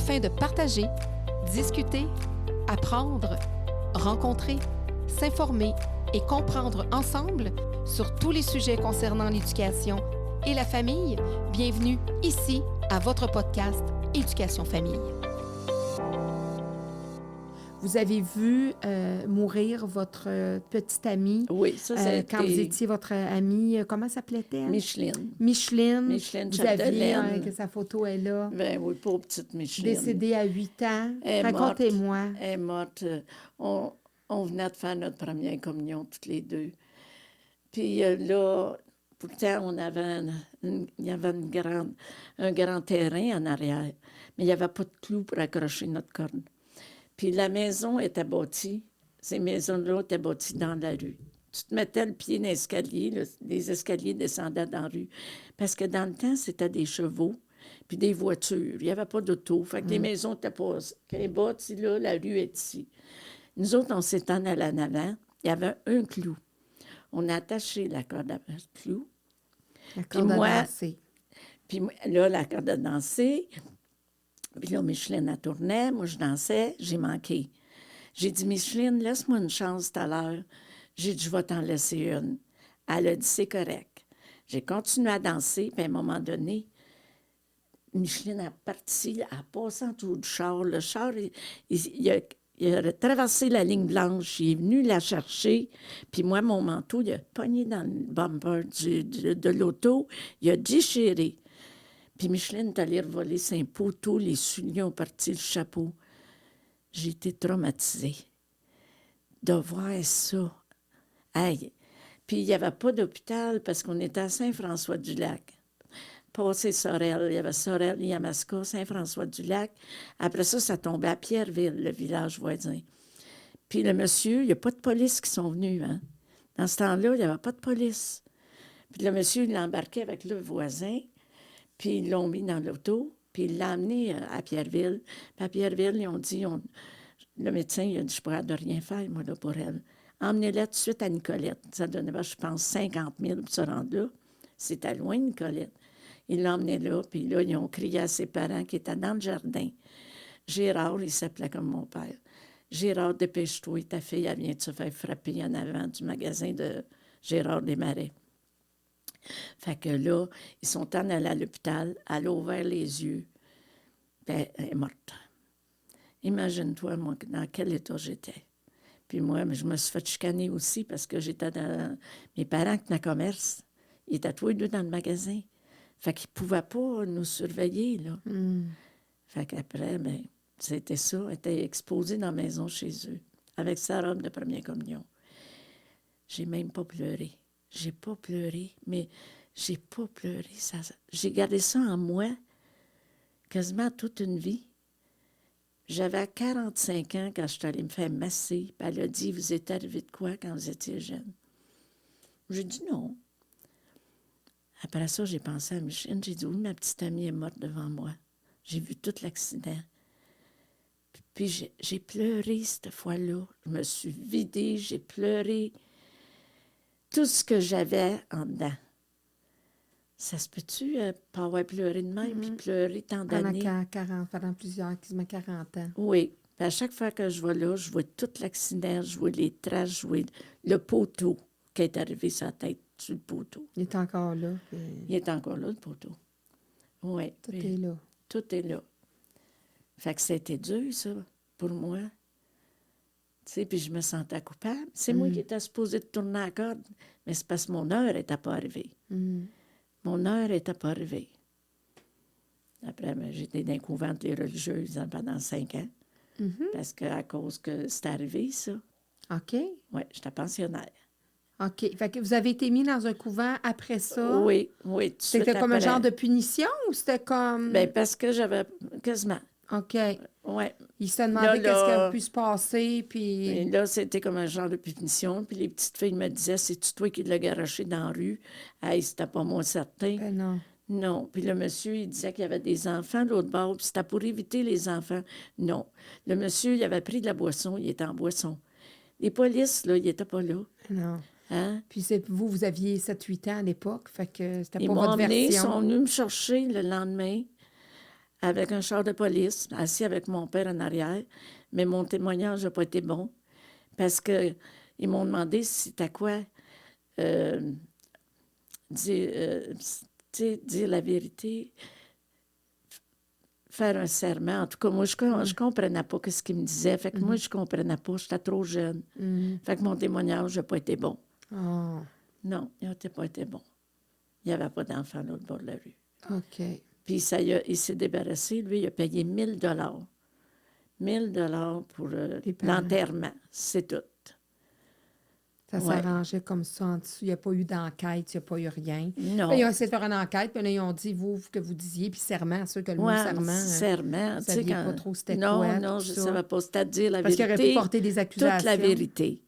afin de partager, discuter, apprendre, rencontrer, s'informer et comprendre ensemble sur tous les sujets concernant l'éducation et la famille. Bienvenue ici à votre podcast Éducation Famille. Vous avez vu mourir votre petite amie. Oui, ça quand vous étiez votre amie, comment s'appelait-elle? Micheline. Micheline. Vous aviez, Chapdelaine. que sa photo est là. Ben oui, pauvre petite Micheline. Décédée à 8 ans. Elle est Racontez-moi. Elle est morte. On venait de faire notre première communion, toutes les deux. Puis là, pourtant, il y avait un grand terrain en arrière, mais il n'y avait pas de clous pour accrocher notre corde. Puis la maison était bâtie, ces maisons-là étaient bâties dans la rue. Tu te mettais le pied dans l'escalier, les escaliers descendaient dans la rue. Parce que dans le temps, c'était des chevaux, puis des voitures. Il n'y avait pas d'auto. Fait que les maisons étaient pas... Quand les bâties là, la rue est ici. Nous autres, on s'est en allé en avant. Il y avait un clou. On a attaché la corde à ce clou. La corde à danser. Puis là, la corde à danser... Puis là, Micheline, elle tournait, moi, je dansais, j'ai manqué. J'ai dit, Micheline, laisse-moi une chance tout à l'heure. J'ai dit, je vais t'en laisser une. Elle a dit, c'est correct. J'ai continué à danser, puis à un moment donné, Micheline a parti, elle a passé en dessous du char. Le char, il a traversé la ligne blanche, il est venu la chercher, puis moi, mon manteau, il a pogné dans le bumper de l'auto, il a déchiré. Puis Micheline est allée revoler ses poteaux, les souliers ont parti, le chapeau. J'ai été traumatisée de voir ça. Aïe! Puis il n'y avait pas d'hôpital parce qu'on était à Saint-François-du-Lac. Passé Sorel, il y avait Sorel, Yamaska, Saint-François-du-Lac. Après ça, ça tombait à Pierreville, le village voisin. Puis le monsieur, il n'y a pas de police qui sont venus, hein? Dans ce temps-là, il n'y avait pas de police. Puis le monsieur, il l'embarquait avec le voisin. Puis ils l'ont mis dans l'auto, puis il l'a amené à Pierreville. Puis à Pierreville, ils ont dit, le médecin, il a dit, je ne pourrais de rien faire, moi, là, pour elle. Emmenez-la tout de suite à Nicolette. Ça donnait, je pense, 50 000 pour se rendre là. C'était loin, Nicolette. Ils l'ont emmenée là, puis là, ils ont crié à ses parents qui étaient dans le jardin. Gérard, il s'appelait comme mon père. Gérard, dépêche-toi, ta fille, elle vient de se faire frapper en avant du magasin de Gérard Desmarais. Fait que là, ils sont en allés à l'hôpital, elle a ouvert les yeux, puis elle est morte. Imagine-toi, moi, dans quel état j'étais. Puis moi, je me suis fait chicaner aussi parce que j'étais dans... Mes parents qui tenaient commerce, ils étaient tous les deux dans le magasin. Fait qu'ils ne pouvaient pas nous surveiller, là. Fait qu'après, bien, c'était ça, elle était exposée dans la maison chez eux, avec sa robe de première communion. J'ai même pas pleuré. J'ai pas pleuré, mais j'ai pas pleuré. J'ai gardé ça en moi quasiment toute une vie. J'avais 45 ans quand je suis allée me faire masser. Puis elle a dit, vous êtes arrivé de quoi quand vous étiez jeune? J'ai dit non. Après ça, j'ai pensé à Micheline. J'ai dit, oui, ma petite amie est morte devant moi. J'ai vu tout l'accident. Puis j'ai pleuré cette fois-là. Je me suis vidée, j'ai pleuré. Tout ce que j'avais en dedans. Ça se peut-tu pas avoir pleuré de même, puis pleurer tant d'années? Pendant quasiment 40 ans. Oui. Puis à chaque fois que je vais là, je vois tout l'accident, je vois les traces, je vois le poteau qui est arrivé sur la tête, sur le poteau. Il est encore là. Il est encore là, le poteau. Oui. Tout est là. Tout est là. Fait que c'était dur, ça, pour moi. Tu sais, puis je me sentais coupable. C'est moi qui étais supposée de tourner la corde, mais c'est parce que mon heure n'était pas arrivée. Mon heure n'était pas arrivée. Après, j'étais dans un couvent de les religieuses pendant 5 ans, parce qu'à cause que c'est arrivé, ça. OK. Oui, j'étais pensionnaire. OK. Fait que vous avez été mis dans un couvent après ça? Oui, tout de suite C'était comme après. un genre de punition ou c'était comme... Bien, parce que j'avais quasiment... OK. Oui. Il se demandait qu'est-ce qui a pu se passer, puis... Et là, c'était comme un genre de punition. Puis les petites filles me disaient, c'est-tu toi qui l'as garoché dans la rue? Hey, c'était pas moi certain. Ben non. Non. Puis le monsieur, il disait qu'il y avait des enfants de l'autre bord, puis c'était pour éviter les enfants. Non. Le monsieur, il avait pris de la boisson, il était en boisson. Les polices, là, ils n'étaient pas là. Non. Hein? Puis vous aviez 7-8 ans à l'époque, fait que c'était Ils pas m'ont votre emmené, ils version. sont venus me chercher le lendemain avec un char de police, assis avec mon père en arrière. Mais mon témoignage n'a pas été bon parce qu'ils m'ont demandé si c'était quoi dire la vérité, faire un serment. En tout cas, moi, je comprenais pas ce qu'ils me disaient. Fait que moi, je comprenais pas. J'étais trop jeune. Fait que mon témoignage n'a pas été bon. Oh. Non, il n'a pas été bon. Il n'y avait pas d'enfant à l'autre bord de la rue. OK. Puis il s'est débarrassé. Lui, il a payé 1 000 $1 000 pour l'enterrement. C'est tout. Ça s'arrangeait comme ça en dessous. Il n'y a pas eu d'enquête, il n'y a pas eu rien. Non. Puis, ils ont essayé de faire une enquête, puis là, ils ont dit, vous, que vous disiez, puis serment, sûr que le mot serment. Serment. Vous ne saviez pas trop c'était non, quoi. Non, je ne ça. savais pas. C'est-à-dire la Parce vérité. Parce qu'il aurait pu porter des accusations. Toute la vérité.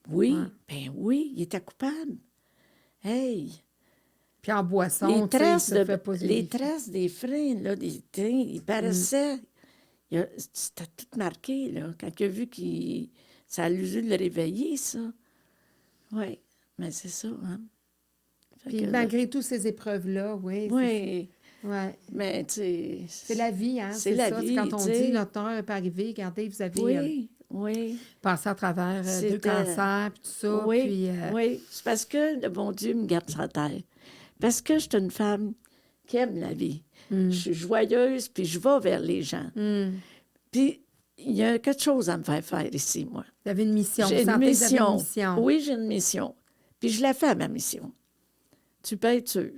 Oui, ouais. Ben oui, il était coupable. Hey! Puis en boisson, les traces des freins, là, il paraissait... C'était tout marqué, là. Quand il a vu ça a dû le réveiller, ça. Oui, mais c'est ça, hein. Puis malgré toutes ces épreuves-là, oui. Oui. Ouais. Mais, tu sais... C'est la vie, hein. C'est la vie, quand on dit notre heure peut arriver, regardez, vous avez passé à travers 2 cancers, puis tout ça. Oui, puis, oui. C'est parce que le bon Dieu me garde sur la terre. Parce que je suis une femme qui aime la vie. Je suis joyeuse, puis je vais vers les gens. Puis, il y a quelque chose à me faire ici, moi. Vous avez une mission. J'ai une mission. Une mission. Oui, j'ai une mission. Puis je la fais, ma mission. Tu peux être sûr.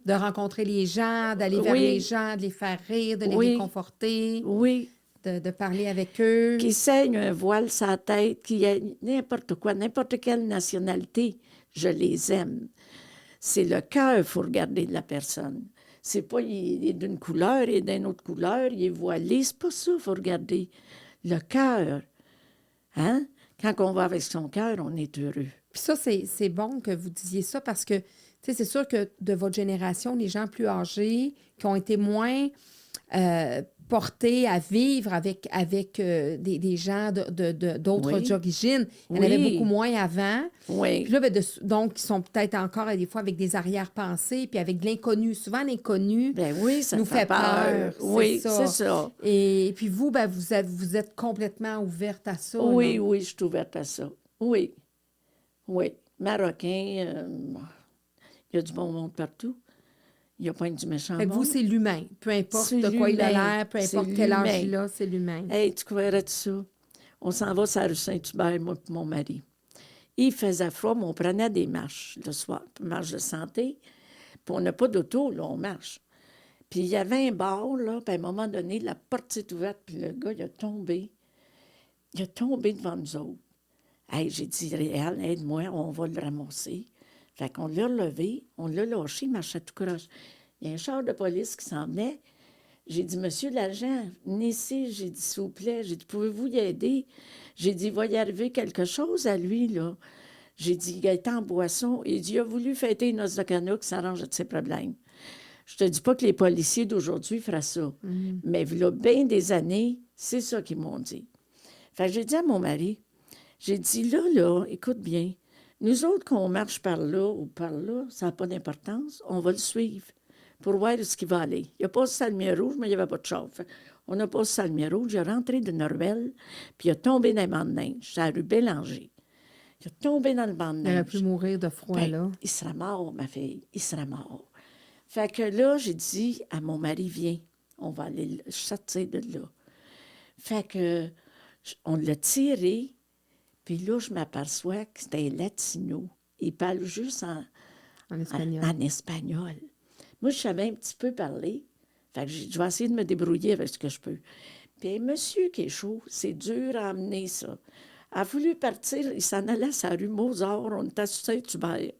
De rencontrer les gens, d'aller vers les gens, de les faire rire, de les réconforter. Oui. De parler avec eux. Qui saigne un voile sur la tête, qui a n'importe quoi, n'importe quelle nationalité, je les aime. C'est le cœur qu'il faut regarder de la personne. C'est pas, il est d'une couleur et d'une autre couleur, il est voilé. C'est pas ça qu'il faut regarder. Le cœur. Hein? Quand on va avec son cœur, on est heureux. Puis ça, c'est bon que vous disiez ça parce que, tu sais, c'est sûr que de votre génération, les gens plus âgés, qui ont été moins portés à vivre avec des gens d'autres origines, il y en avait beaucoup moins avant. Oui. Puis là, donc, ils sont peut-être encore des fois avec des arrière-pensées, puis avec de l'inconnu. Souvent, l'inconnu ça nous fait peur. Oui, c'est ça. Et puis vous, vous êtes complètement ouverte à ça. Oui, non? Oui, je suis ouverte à ça. Oui. Oui. Marocain, il y a du bon monde partout. Il n'y a pas du méchant monde. Vous, c'est l'humain. Peu importe de quoi il a l'air, peu importe quel âge il a, c'est l'humain. Hey, tu croirais de ça? On s'en va sur la rue Saint-Hubert, moi et mon mari. Il faisait froid, mais on prenait des marches le soir, marche de santé. Puis on n'a pas d'auto, là, on marche. Puis il y avait un bar, là, puis à un moment donné, la porte s'est ouverte, puis le gars, il a tombé. Il a tombé devant nous autres. Hey, j'ai dit, Réal, aide-moi, on va le ramasser. Fait qu'on l'a relevé, on l'a lâché, il marchait tout croche. Il y a un char de police qui s'en venait. J'ai dit, monsieur l'agent, venez ici. J'ai dit, s'il vous plaît, j'ai dit, pouvez-vous y aider? J'ai dit, il va y arriver quelque chose à lui, là. J'ai dit, il est en boisson. Il dit, il a voulu fêter une noce de Cana qui s'arrange de ses problèmes. Je te dis pas que les policiers d'aujourd'hui feraient ça. Mais il y a bien des années, c'est ça qu'ils m'ont dit. Fait que j'ai dit à mon mari, j'ai dit, là, écoute bien, nous autres, qu'on marche par là ou par là, ça n'a pas d'importance, on va le suivre pour voir où il va aller. Il a passé sa lumière rouge, mais il n'y avait pas de chauffe. On a passé sa lumière rouge, il est rentré d'une ruelle, puis il a tombé dans le banc de neige, c'est la rue Bélanger. Il a tombé dans le banc de neige. Il aurait pu mourir de froid, là. Il sera mort, ma fille, il sera mort. Fait que là, j'ai dit à mon mari, viens, on va aller le sortir de là. Fait que on l'a tiré, puis là, je m'aperçois que c'était un latino. Il parle juste en espagnol. En espagnol. Moi, je savais un petit peu parler. Fait que je vais essayer de me débrouiller avec ce que je peux. Puis un monsieur qui est chaud, c'est dur à amener ça. Il a voulu partir, il s'en allait à sa rue Mozart, on était sur Saint-Hubert.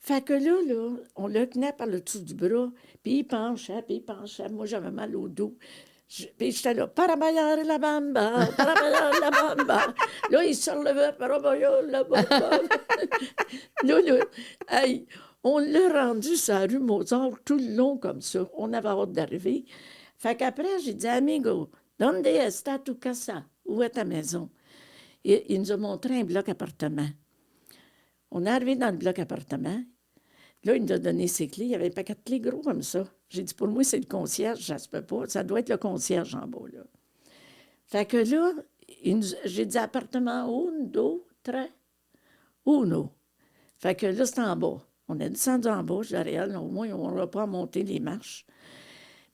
Fait que là, on le tenait par le dessous du bras, puis il penchait. Moi, j'avais mal au dos. Puis j'étais là, parabayar la bamba, parabayar la bamba. Là, il se relevait, parabayar la bamba. là, hey, on l'a rendu sur la rue Mozart tout le long comme ça. On avait hâte d'arriver. Fait qu'après, j'ai dit, amigo, donde está tu casa? Où est ta maison? Et il nous a montré un bloc appartement. On est arrivé dans le bloc appartement. Là, il nous a donné ses clés. Il y avait un paquet de clés gros comme ça. J'ai dit, pour moi, c'est le concierge, ça se peut pas. Ça doit être le concierge en bas, là. Fait que là, j'ai dit appartement 1, 2, 3, 1. Fait que là, c'était en bas. On est descendu en bas, je dis à Réal, au moins, on n'aura pas à monter les marches.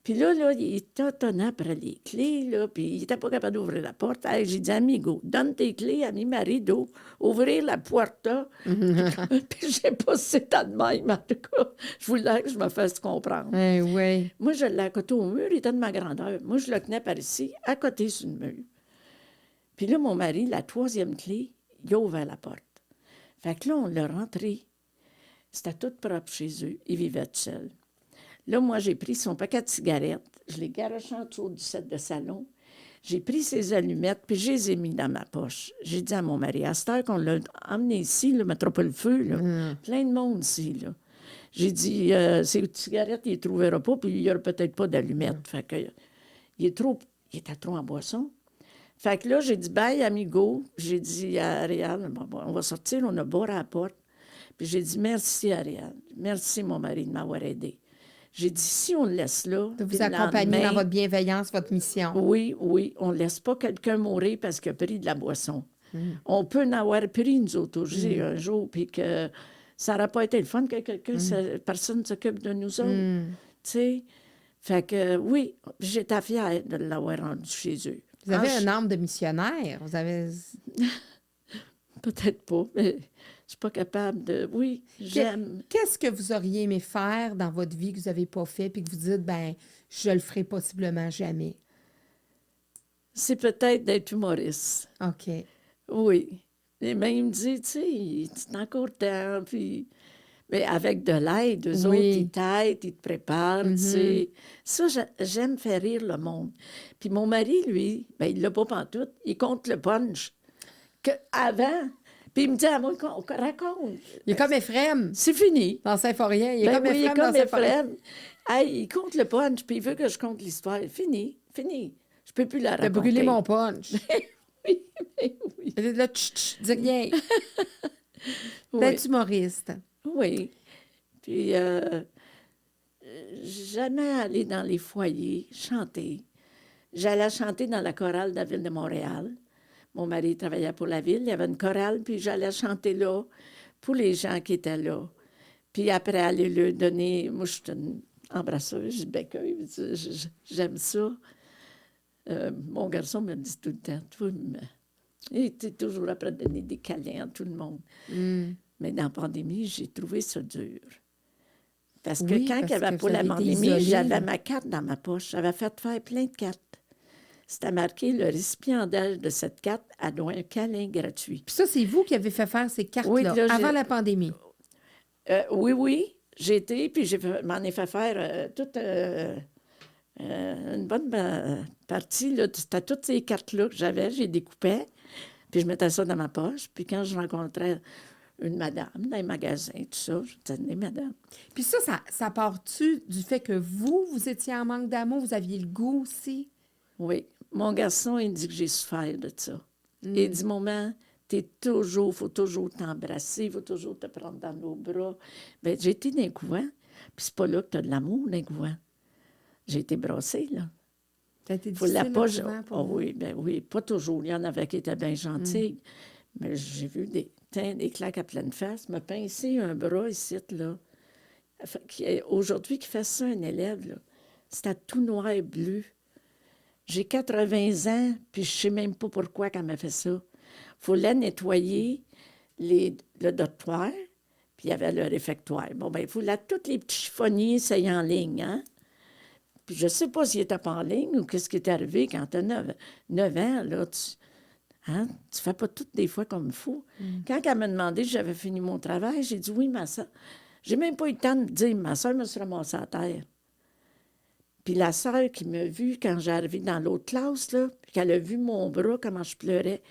Puis là, il tâtonnait après les clés, là, puis il n'était pas capable d'ouvrir la porte. Hey, j'ai dit, amigo, donne tes clés à mi marido, ouvrir la porta. Puis j'ai passé tant de même, en tout cas. Je voulais que je me fasse comprendre. Oui. Moi, je l'ai à côté au mur, il était de ma grandeur. Moi, je le tenais par ici, à côté sur le mur. Puis là, mon mari, la 3e clé, il a ouvert la porte. Fait que là, on l'a rentré. C'était tout propre chez eux. Il vivait tout seul. Là, moi, j'ai pris son paquet de cigarettes. Je l'ai garoché en dessous du set de salon. J'ai pris ses allumettes, puis je les ai mis dans ma poche. J'ai dit à mon mari, à cette heure qu'on l'a emmené ici, ne mettra pas le feu, là. Plein de monde ici, là. J'ai dit, ces cigarettes, il ne les trouvera pas, puis il n'y aura peut-être pas d'allumettes. Fait que, il était trop en boisson. Fait que là, j'ai dit, bye, amigo. J'ai dit à Réal, on va sortir, on a barré à la porte. Puis j'ai dit, merci, Réal. Merci, mon mari, de m'avoir aidé. J'ai dit, si on le laisse là... De vous accompagner dans votre bienveillance, votre mission. Oui, on ne laisse pas quelqu'un mourir parce qu'il a pris de la boisson. On peut en avoir pris, nous autres, aussi, un jour, puis que ça n'aurait pas été le fun que personne s'occupe de nous autres. Tu sais? Fait que, oui, j'étais fière de l'avoir rendu chez eux. Vous avez un âme de missionnaire. Vous avez... Peut-être pas, mais je suis pas capable de... Oui, j'aime. Qu'est-ce que vous auriez aimé faire dans votre vie que vous n'avez pas fait puis que vous dites, ben je le ferai possiblement jamais? C'est peut-être d'être humoriste. OK. Oui. Et même, il me dit, tu sais, c'est encore temps, puis... Mais avec de l'aide, eux autres, ils t'aident, ils te préparent, tu sais. Ça, j'aime faire rire le monde. Puis mon mari, lui, ben il l'a pas pantoute, il compte le punch. Avant, puis il me dit, à moi, raconte. Il est comme Ephrem. C'est fini. Dans Symphorien. Il est Ben comme oui, Ephrem dans Symphorien. Hey, il compte le punch, puis il veut que je compte l'histoire. Fini. Je peux plus la raconter. T'as brûlé mon punch. Oui, mais oui. Là, dis rien. D'être humoriste. Oui. Puis, jamais aller dans les foyers, chanter. J'allais chanter dans la chorale de la Ville de Montréal. Mon mari travaillait pour la Ville. Il y avait une chorale, puis j'allais chanter là pour les gens qui étaient là. Puis après, aller leur donner... Moi, je suis une embrasseuse, je bécueille, j'aime ça. Mon garçon me dit tout le temps, il était toujours après donner des câlins à tout le monde. Mais dans la pandémie, j'ai trouvé ça dur. Parce que quand il n'y avait pas la pandémie, j'avais ma carte dans ma poche. J'avais fait faire plein de cartes. C'était marqué, le récipiendaire de cette carte a droit à un câlin gratuit. Puis ça, c'est vous qui avez fait faire ces cartes-là, oui, là, avant la pandémie? Oui. J'ai été, puis m'en ai fait faire toute une bonne partie. Là, c'était toutes ces cartes-là que j'avais, j'ai découpé, puis je mettais ça dans ma poche. Puis quand je rencontrais une madame dans les magasins, tout ça, je tenais madame. Puis ça part-tu du fait que vous étiez en manque d'amour, vous aviez le goût aussi? Oui. Mon garçon, il dit que j'ai souffert de ça. Il dit, maman, faut toujours t'embrasser, il faut toujours te prendre dans nos bras. Bien, j'ai été dans un couvent, puis c'est pas là que tu as de l'amour, dans un couvent. J'ai été brassée, là. Ça a été difficile, oui, pas toujours. Il y en avait qui étaient bien gentils, mais j'ai vu des claques à pleine face, me pincer un bras ici, là. Aujourd'hui, qui fait ça, un élève, là, c'était tout noir et bleu. J'ai 80 ans, puis je ne sais même pas pourquoi qu'elle m'a fait ça. Il fallait nettoyer le dortoir, puis il y avait le réfectoire. Bon, bien, il fallait tous les petits chiffonniers s'ailler en ligne, hein? Puis je ne sais pas s'il n'était pas en ligne ou qu'est-ce qui est arrivé quand tu as 9 ans, là, tu ne fais pas tout des fois comme il faut. Quand elle m'a demandé si j'avais fini mon travail, j'ai dit oui, ma soeur. J'ai même pas eu le temps de dire, ma soeur me serait ramassée à terre. Puis la sœur qui m'a vue quand j'arrivais dans l'autre classe, là, puis qu'elle a vu mon bras, comment je pleurais,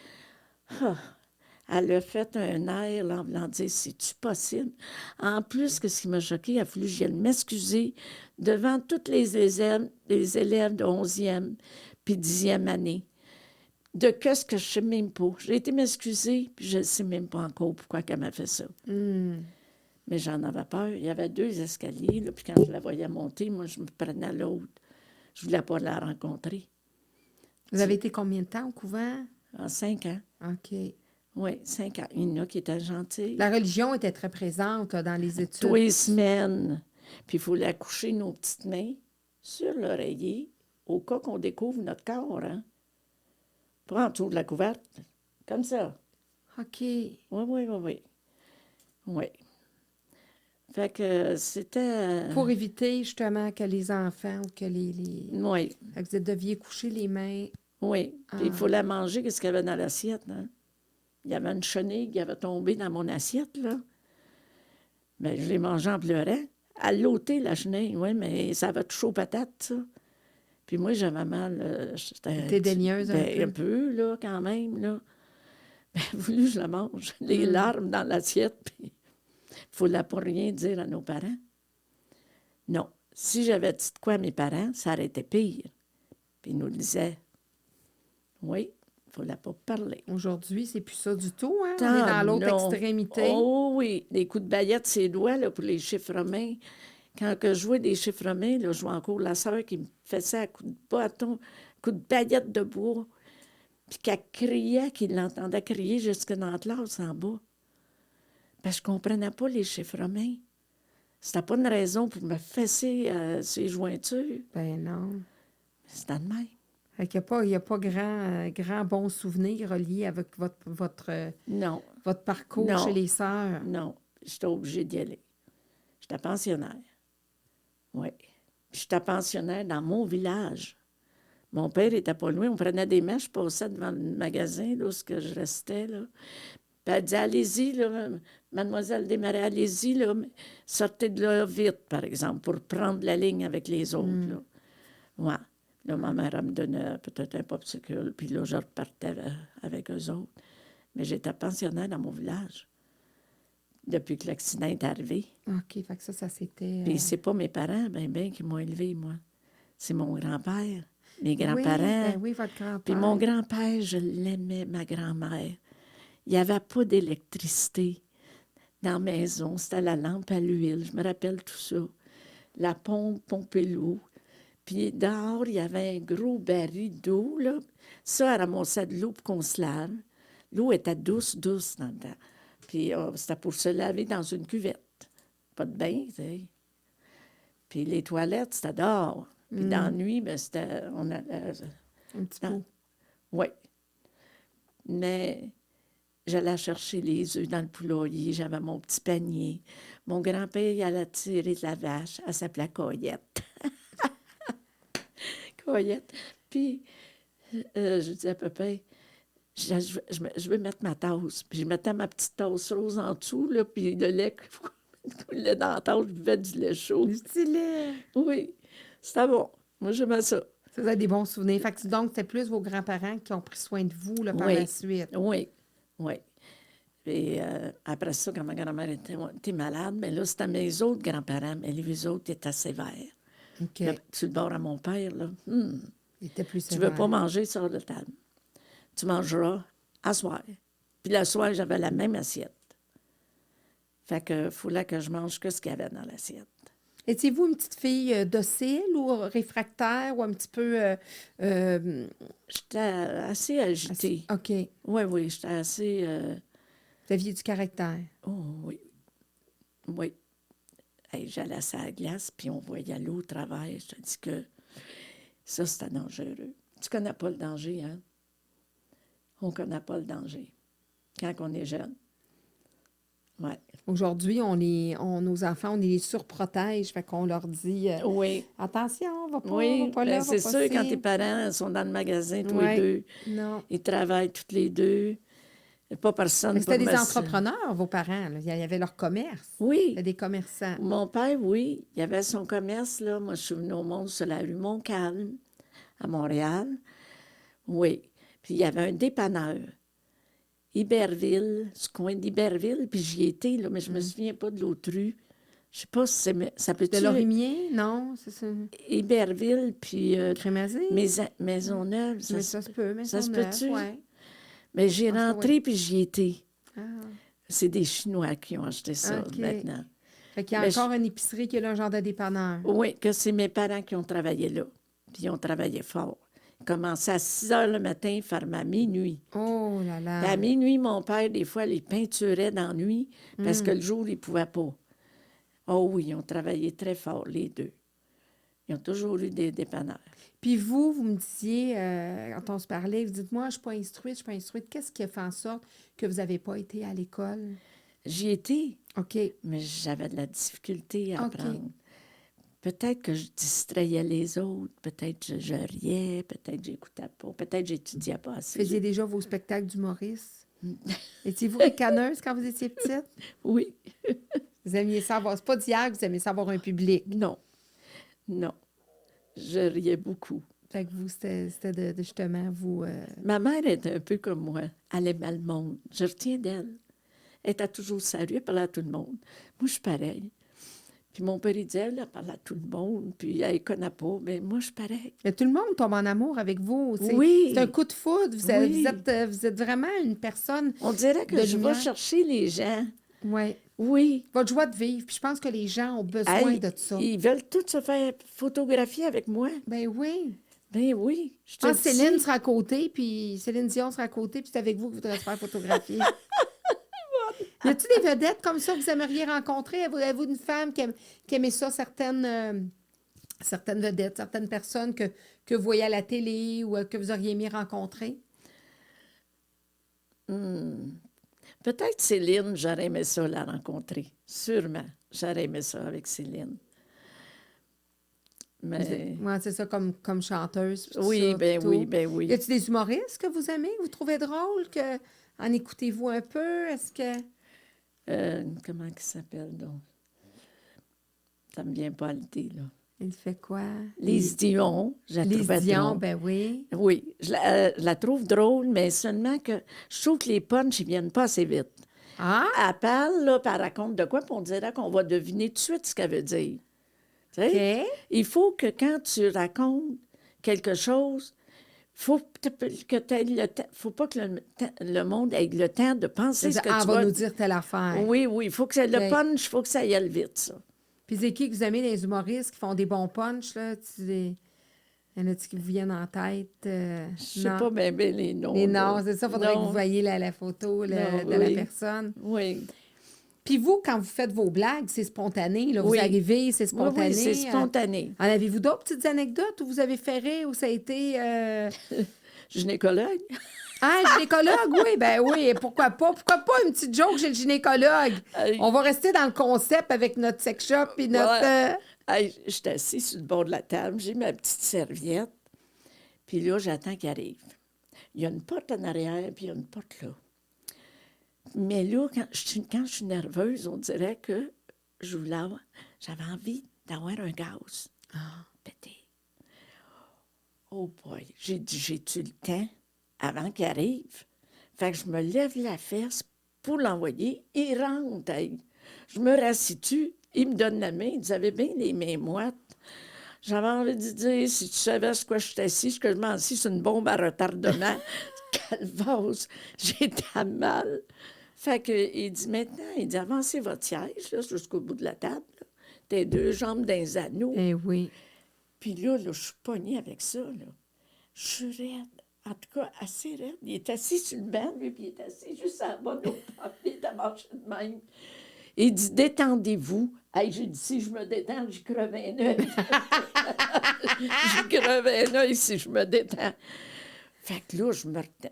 elle a fait un air là, en voulant dire, c'est-tu possible? En plus, ce qui m'a choqué, il a fallu que j'aille m'excuser devant tous les élèves de 11e puis 10e année. De ce que je ne sais même pas. J'ai été m'excuser, puis je ne sais même pas encore pourquoi elle m'a fait ça. Mais j'en avais peur. Il y avait 2 escaliers, là, puis quand je la voyais monter, moi, je me prenais à l'autre. Je voulais pas la rencontrer. Vous avez été combien de temps au couvent? En 5 ans. OK. Oui, 5 ans. Il y en a qui étaient gentils. La religion était très présente là, dans les études. Tous les semaines. Puis il faut la coucher nos petites mains sur l'oreiller au cas qu'on découvre notre corps, hein? Pas en dessous de la couverte. Comme ça. OK. Oui, oui, oui, oui. Oui. Fait que c'était... Pour éviter justement que les enfants ou que les... Oui, Fait que vous deviez coucher les mains. oui. Puis il faut la manger, qu'est-ce qu'il y avait dans l'assiette, hein? Il y avait une chenille qui avait tombé dans mon assiette, là. Mais je l'ai mangée en pleurant. Elle l'ôtait, la chenille, oui, mais ça avait touché aux patates, ça. Puis moi, j'avais mal. T'es daigneuse un peu, là, quand même, là. Ben, voulu que je la mange. Les larmes dans l'assiette, puis il ne fallait pas rien dire à nos parents. Non. Si j'avais dit de quoi à mes parents, ça aurait été pire. Puis ils nous disaient, oui, il ne fallait pas parler. Aujourd'hui, c'est plus ça du tout, hein? On est dans l'autre extrémité. Oh oui, des coups de baguette ses doigts, là, pour les chiffres romains. Quand que je jouais des chiffres romains, là, je vois encore la sœur qui me fait ça à coups de bâton, coups de baguette de bois, puis qu'elle criait, qu'il l'entendait crier jusque dans la classe en bas. Parce que je ne comprenais pas les chiffres romains. C'était pas une raison pour me fesser ses jointures. Ben non. C'était de même. Fait qu'il n'y a pas grand bon souvenir relié avec Non, votre parcours Non. chez les sœurs. non. J'étais obligée d'y aller. J'étais pensionnaire. Oui. J'étais pensionnaire dans mon village. Mon père était pas loin. On prenait des mèches, je passais devant le magasin, là, où je restais, là. Puis elle disait, allez-y, là, mademoiselle Desmarais, allez-y, là, mais sortez de là vite, par exemple, pour prendre la ligne avec les autres, là. Ouais. Là, ma mère, elle me donnait peut-être un popsicle, puis là, je repartais avec eux autres. Mais j'étais pensionnaire dans mon village depuis que l'accident est arrivé. OK, fait que ça c'était... Puis c'est pas mes parents, ben, qui m'ont élevé, moi. C'est mon grand-père, mes Oui, grands-parents. ben oui, votre grand-père. Puis mon grand-père, je l'aimais, ma grand-mère. Il n'y avait pas d'électricité dans la maison. C'était la lampe à l'huile. Je me rappelle tout ça. La pompe pompait l'eau. Puis dehors, il y avait un gros baril d'eau, là. Ça, elle ramassait de l'eau pour qu'on se lave. L'eau était douce dans le temps. Puis c'était pour se laver dans une cuvette. Pas de bain, tu sais. Puis les toilettes, c'était dehors. Puis dans la nuit, ben, c'était... On allait... Un petit peu. Oui. Mais j'allais chercher les œufs dans le poulailler. J'avais mon petit panier. Mon grand-père, il allait tirer de la vache. Elle s'appelait Coyette. Coyette. Puis, je disais à papa, je veux mettre ma tasse. Puis je mettais ma petite tasse rose en dessous, là, puis le lait coulait dans la tasse, je buvais du lait chaud. Du petit lait. Oui, c'était bon. Moi, j'aimais ça. Ça vous a des bons souvenirs. Fait que donc, c'était plus vos grands-parents qui ont pris soin de vous là, par Oui. la suite. Oui, oui. Et après ça, quand ma grand-mère était malade, mais là, c'était mes autres grands-parents, mais les autres étaient sévères. OK. Là, sur le bord à mon père, là, Il était plus tu sévère. veux pas manger sur la table. Tu mangeras à soir. Puis le soir, j'avais la même assiette. Fait que fallait que je mange que ce qu'il y avait dans l'assiette. Étiez-vous une petite fille docile ou réfractaire ou un petit peu... J'étais assez agitée. OK. Oui, oui, j'étais assez... Vous aviez du caractère. Oh, oui. Oui. Hey, j'allais à la glace, puis on voyait l'eau au travers. Je te dis que ça, c'était dangereux. Tu connais pas le danger, hein? On connaît pas le danger quand on est jeune. Oui. Aujourd'hui, nos enfants, on les surprotège. Fait qu'on leur dit Oui. attention, va Oui, pas là, ben, va c'est pas sûr, ci. quand tes parents sont dans le magasin, tous Ouais. les deux, Non. ils travaillent tous les deux. Il n'y a pas personne Mais c'était pour des me- entrepreneurs, vos parents. Là. Il y avait leur commerce. Oui. C'était des commerçants. Mon père, oui, il avait son commerce, là. Moi, je suis venue au monde sur la rue Montcalm, à Montréal. Oui. Puis il y avait un dépanneur. Iberville, ce coin d'Iberville, puis j'y étais, là, mais je me souviens pas de l'autre rue. Je sais pas si ça peut De Lorimier? Non, c'est ça. Iberville, puis Crémazie? Maisonneuve. Mais ça se peut, ça se Maisonneuve, peut-tu? ouais. Mais j'ai Ah, ça, rentré, puis j'y étais. Ah. C'est des Chinois qui ont acheté ça OK. maintenant. Fait qu'il y a Mais encore une épicerie qui est là, un genre de dépanneur. Oui, que c'est mes parents qui ont travaillé là. Puis ils ont travaillé fort. Ils commençaient à 6 heures le matin, fermaient à minuit. Oh là Puis à là! minuit, mon père, des fois, les peinturait dans la nuit parce que le jour, il ne pouvait pas. Oh oui, ils ont travaillé très fort, les deux. Ils ont toujours eu des dépanneurs. Puis vous me disiez, quand on se parlait, vous dites, moi, je ne suis pas instruite, je ne suis pas instruite. Qu'est-ce qui a fait en sorte que vous n'avez pas été à l'école? J'y étais, OK. mais j'avais de la difficulté à OK. apprendre. Peut-être que je distrayais les autres, peut-être je riais, peut-être que j'écoutais pas, peut-être que j'étudiais pas Vous assez. faisiez déjà vos spectacles d'humoriste. Étiez-vous ricaneuse quand vous étiez petite? Oui. Vous aimiez savoir, c'est pas d'hier que vous aimiez savoir un public. Non. Non. Je riais beaucoup. Fait que vous, c'était de justement vous... Ma mère était un peu comme moi. Elle aimait le monde. Je retiens d'elle. Elle était toujours sérieuse, elle parlait à tout le monde. Moi, je suis pareille. Puis mon père, il disait, elle parle à tout le monde, puis elle ne connaît pas, mais moi, je suis pareille. Mais tout le monde tombe en amour avec vous. Oui. C'est un coup de foudre. Vous êtes vraiment une personne... On dirait que de je vais lumière. chercher les gens. Oui. Oui. Votre joie de vivre. Puis je pense que les gens ont besoin Hey, de ça. ils veulent tous se faire photographier avec moi. Ben oui. Ben oui. Je te Ah, le Céline dis. sera à côté, puis Céline Dion sera à côté, puis c'est avec vous que vous voudrez se faire photographier. Y a-t-il des vedettes comme ça que vous aimeriez rencontrer? Avez-vous une femme qui aimait ça, certaines vedettes, certaines personnes que vous voyez à la télé ou que vous auriez aimé rencontrer? Peut-être Céline, j'aurais aimé ça la rencontrer. Sûrement. J'aurais aimé ça avec Céline. Mais... Oui, c'est ça, comme chanteuse. puis tout Oui, ça, ben tout. oui, ben oui. Y a-t-il des humoristes que vous aimez? Vous trouvez drôle? En écoutez-vous un peu? Est-ce que... Comment il s'appelle, donc? Ça me vient pas à l'idée, là. Il fait quoi? Lise Dion, je la Lise trouvais Dion, drôle. ben oui. Oui, je la trouve drôle, mais seulement que je trouve que les punchs, ils viennent pas assez vite. Ah! Elle parle, là, puis elle raconte de quoi, puis on dirait qu'on va deviner tout de suite ce qu'elle veut dire. Tu sais? OK. Il faut que quand tu racontes quelque chose, faut que tu aies le temps. Faut pas que le monde ait le temps de penser ce que Ah, tu va vas nous dire telle affaire. Oui, oui, il faut que le OK. punch, il faut que ça y aille vite, ça. Puis c'est qui que vous aimez, les humoristes qui font des bons punchs, là? Y en a-t-il qui vous viennent en tête? Je sais Non. pas bien les noms. Les là. noms, c'est ça. Faudrait que Non. vous voyiez la photo Non, de la oui. personne. Oui. Puis vous, quand vous faites vos blagues, c'est spontané, là. Vous Oui. arrivez, c'est Oui, spontané. oui, c'est spontané. En avez-vous d'autres petites anecdotes où vous avez fait rire, où ça a été... Gynécologue. Ah, gynécologue, oui, ben oui, pourquoi pas? Pourquoi pas une petite joke chez le gynécologue? Hey. On va rester dans le concept avec notre sex shop et notre... Ouais. Hey, j'étais assise sur le bord de la table, j'ai ma petite serviette, puis là, j'attends qu'il arrive. Il y a une porte en arrière, puis il y a une porte là. Mais là, quand je suis nerveuse, on dirait que j'avais envie d'avoir un gaz. Pété. Oh boy, j'ai dit, j'ai-tu le temps avant qu'il arrive? Fait que je me lève la fesse pour l'envoyer. Il rentre. Hey. Je me rassis-tu. Il me donne la main. Ils avaient bien les mains moites. J'avais envie de dire, si tu savais ce que je suis assis, que je m'en assis sur une bombe à retardement. Calvose, j'étais mal. Fait qu'il dit, maintenant, il dit, avancez votre siège là, jusqu'au bout de la table. Là. Tes 2 jambes dans les anneaux. Eh oui. Puis là, je suis pognée avec ça, là. Je suis raide. En tout cas, assez raide. Il est assis sur le banc, lui, puis il est assis juste à la bonne hauteur. Il est à marcher de même. Il dit, détendez-vous. Hey, j'ai dit, si je me détends, j'y creve un œil. J'y creve un œil si je me détends. Fait que là,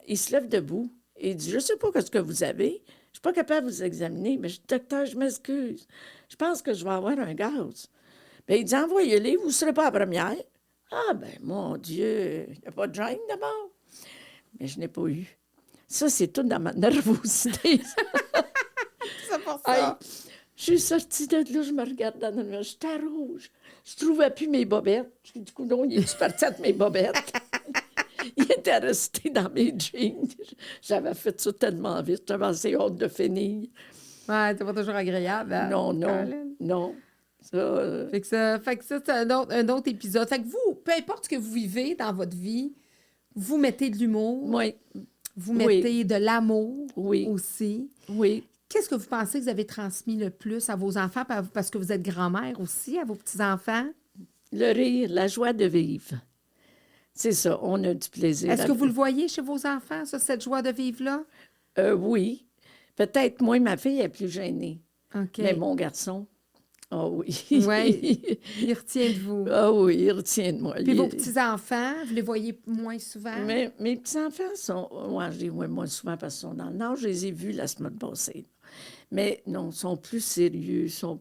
il se lève debout. Il dit, je sais pas ce que vous avez. Je suis pas capable de vous examiner, mais je dis, docteur, je m'excuse. Je pense que je vais avoir un gaz. Bien, il dit, envoyez-les, vous ne serez pas la première. Ah, ben mon Dieu, il n'y a pas de gêne d'abord. Mais je n'ai pas eu. Ça, c'est tout dans ma nervosité. C'est pour Hey, ça. je suis sortie de là, je me regarde dans le miroir, j'étais rouge. Je trouvais plus mes bobettes. Du coup, non, il est parti avec mes bobettes. Il était resté dans mes jeans. J'avais fait ça tellement vite, j'avais assez hâte de finir. Ouais, c'est pas toujours agréable. Hein, Non, Caroline? non. Ça, Fait que ça, c'est un autre épisode. Fait que vous, peu importe ce que vous vivez dans votre vie, vous mettez de l'humour, oui, vous Oui. mettez de l'amour Oui. aussi. oui. Qu'est-ce que vous pensez que vous avez transmis le plus à vos enfants, parce que vous êtes grand-mère aussi, à vos petits-enfants? Le rire, la joie de vivre. C'est ça, on a du plaisir. Est-ce que vous le voyez chez vos enfants, ça, cette joie de vivre-là? Oui. Peut-être moi, ma fille est plus gênée. OK. Mais mon garçon, oui. Oui, il retient de vous. Oui, il retient de moi. Puis vos petits-enfants, vous les voyez moins souvent? Mais mes petits-enfants sont... Moi, je les vois moins souvent parce qu'ils sont dans le Nord. Je les ai vus la semaine passée. Mais non, ils sont plus sérieux, sont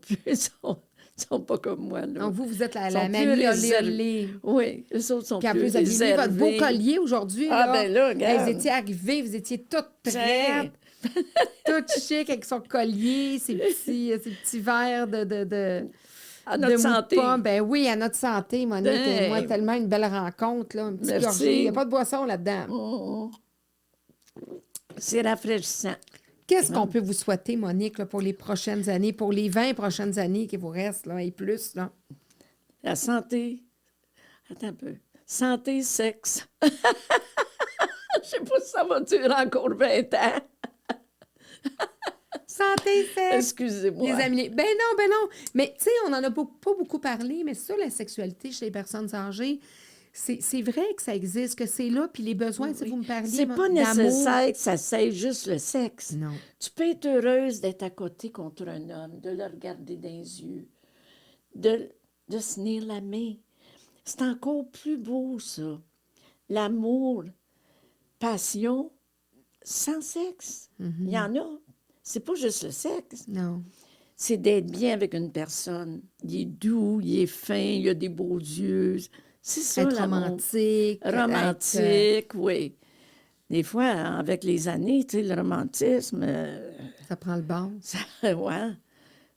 pas comme moi. Là. Donc, vous êtes la Sont mamie plus olé. Oui, eux autres sont Puis en plus plus, vous avez mis votre beau réservés. collier aujourd'hui. Ah, là. ben là, regarde. Vous étiez arrivés, vous étiez toutes Tiens. prêtes, toutes chic avec son collier, ses petits verres de À notre santé. Pomme. Ben oui, à notre santé, Monique. Et moi, tellement une belle rencontre, là, un petit Merci. gorgée. Il n'y a pas de boisson là-dedans. Oh. C'est rafraîchissant. Qu'est-ce qu'on peut vous souhaiter, Monique, là, pour les prochaines années, pour les 20 prochaines années qui vous restent, là, et plus, là? La santé. Attends un peu. Santé, sexe. Je sais pas si ça va durer encore 20 ans. Santé, sexe. Excusez-moi. Les amis. Ben non. Mais, tu sais, on n'en a pas beaucoup parlé, mais ça, la sexualité chez les personnes âgées, c'est vrai que ça existe, que c'est là, puis les besoins, si vous me parliez C'est pas d'amour. nécessaire que ça sert juste le sexe. Non. Tu peux être heureuse d'être à côté contre un homme, de le regarder dans les yeux, de se tenir la main. C'est encore plus beau, ça. L'amour, passion, sans sexe. Il y en a. C'est pas juste le sexe. Non. C'est d'être bien avec une personne. Il est doux, il est fin, il a des beaux yeux. C'est ça, Être l'amour. romantique. Romantique, oui. Des fois, avec les années, tu sais, le romantisme... Ça prend le bon. ouais,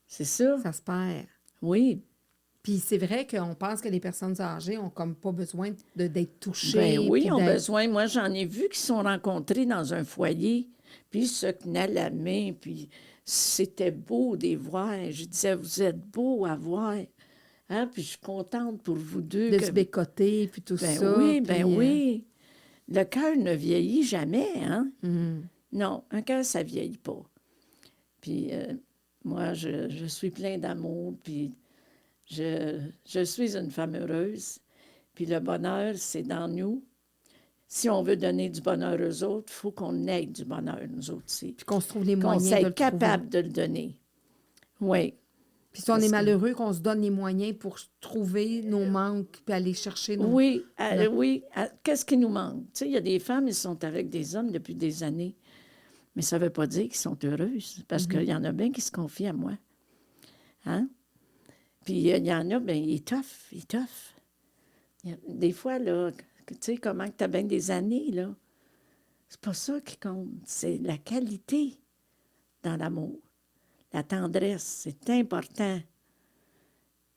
c'est ça. Ça se perd. Oui. Puis c'est vrai qu'on pense que les personnes âgées ont comme pas besoin d'être touchées. Ben oui, puis ils ont d'être- besoin. Moi, j'en ai vu qui se sont rencontrés dans un foyer, puis ils se tenaient la main, puis c'était beau de les voir. Je disais, vous êtes beaux à voir. Hein? Puis je suis contente pour vous deux. de que- se bécoter, puis tout Ben ça. oui, puis, ben oui. Le cœur ne vieillit jamais, hein? Mhm. Non, un cœur, ça ne vieillit pas. Puis moi, je suis plein d'amour, puis je suis une femme heureuse. Puis le bonheur, c'est dans nous. Si on veut donner du bonheur aux autres, il faut qu'on ait du bonheur, nous autres aussi. Puis qu'on se trouve les Qu'on moyens soit de le capable de le donner. Oui. Puis si on Parce est que- malheureux, qu'on se donne les moyens pour trouver nos manques, puis aller chercher nos... Oui, oui. Qu'est-ce qui nous manque? Tu sais, il y a des femmes, ils sont avec des hommes depuis des années. Mais ça ne veut pas dire qu'ils sont heureuses, parce qu'il y en a bien qui se confient à moi. Hein? Puis il y en a, bien, il est tough. Des fois, là, tu sais, comment tu as bien des années, là, c'est pas ça qui compte. C'est la qualité dans l'amour. La tendresse, c'est important.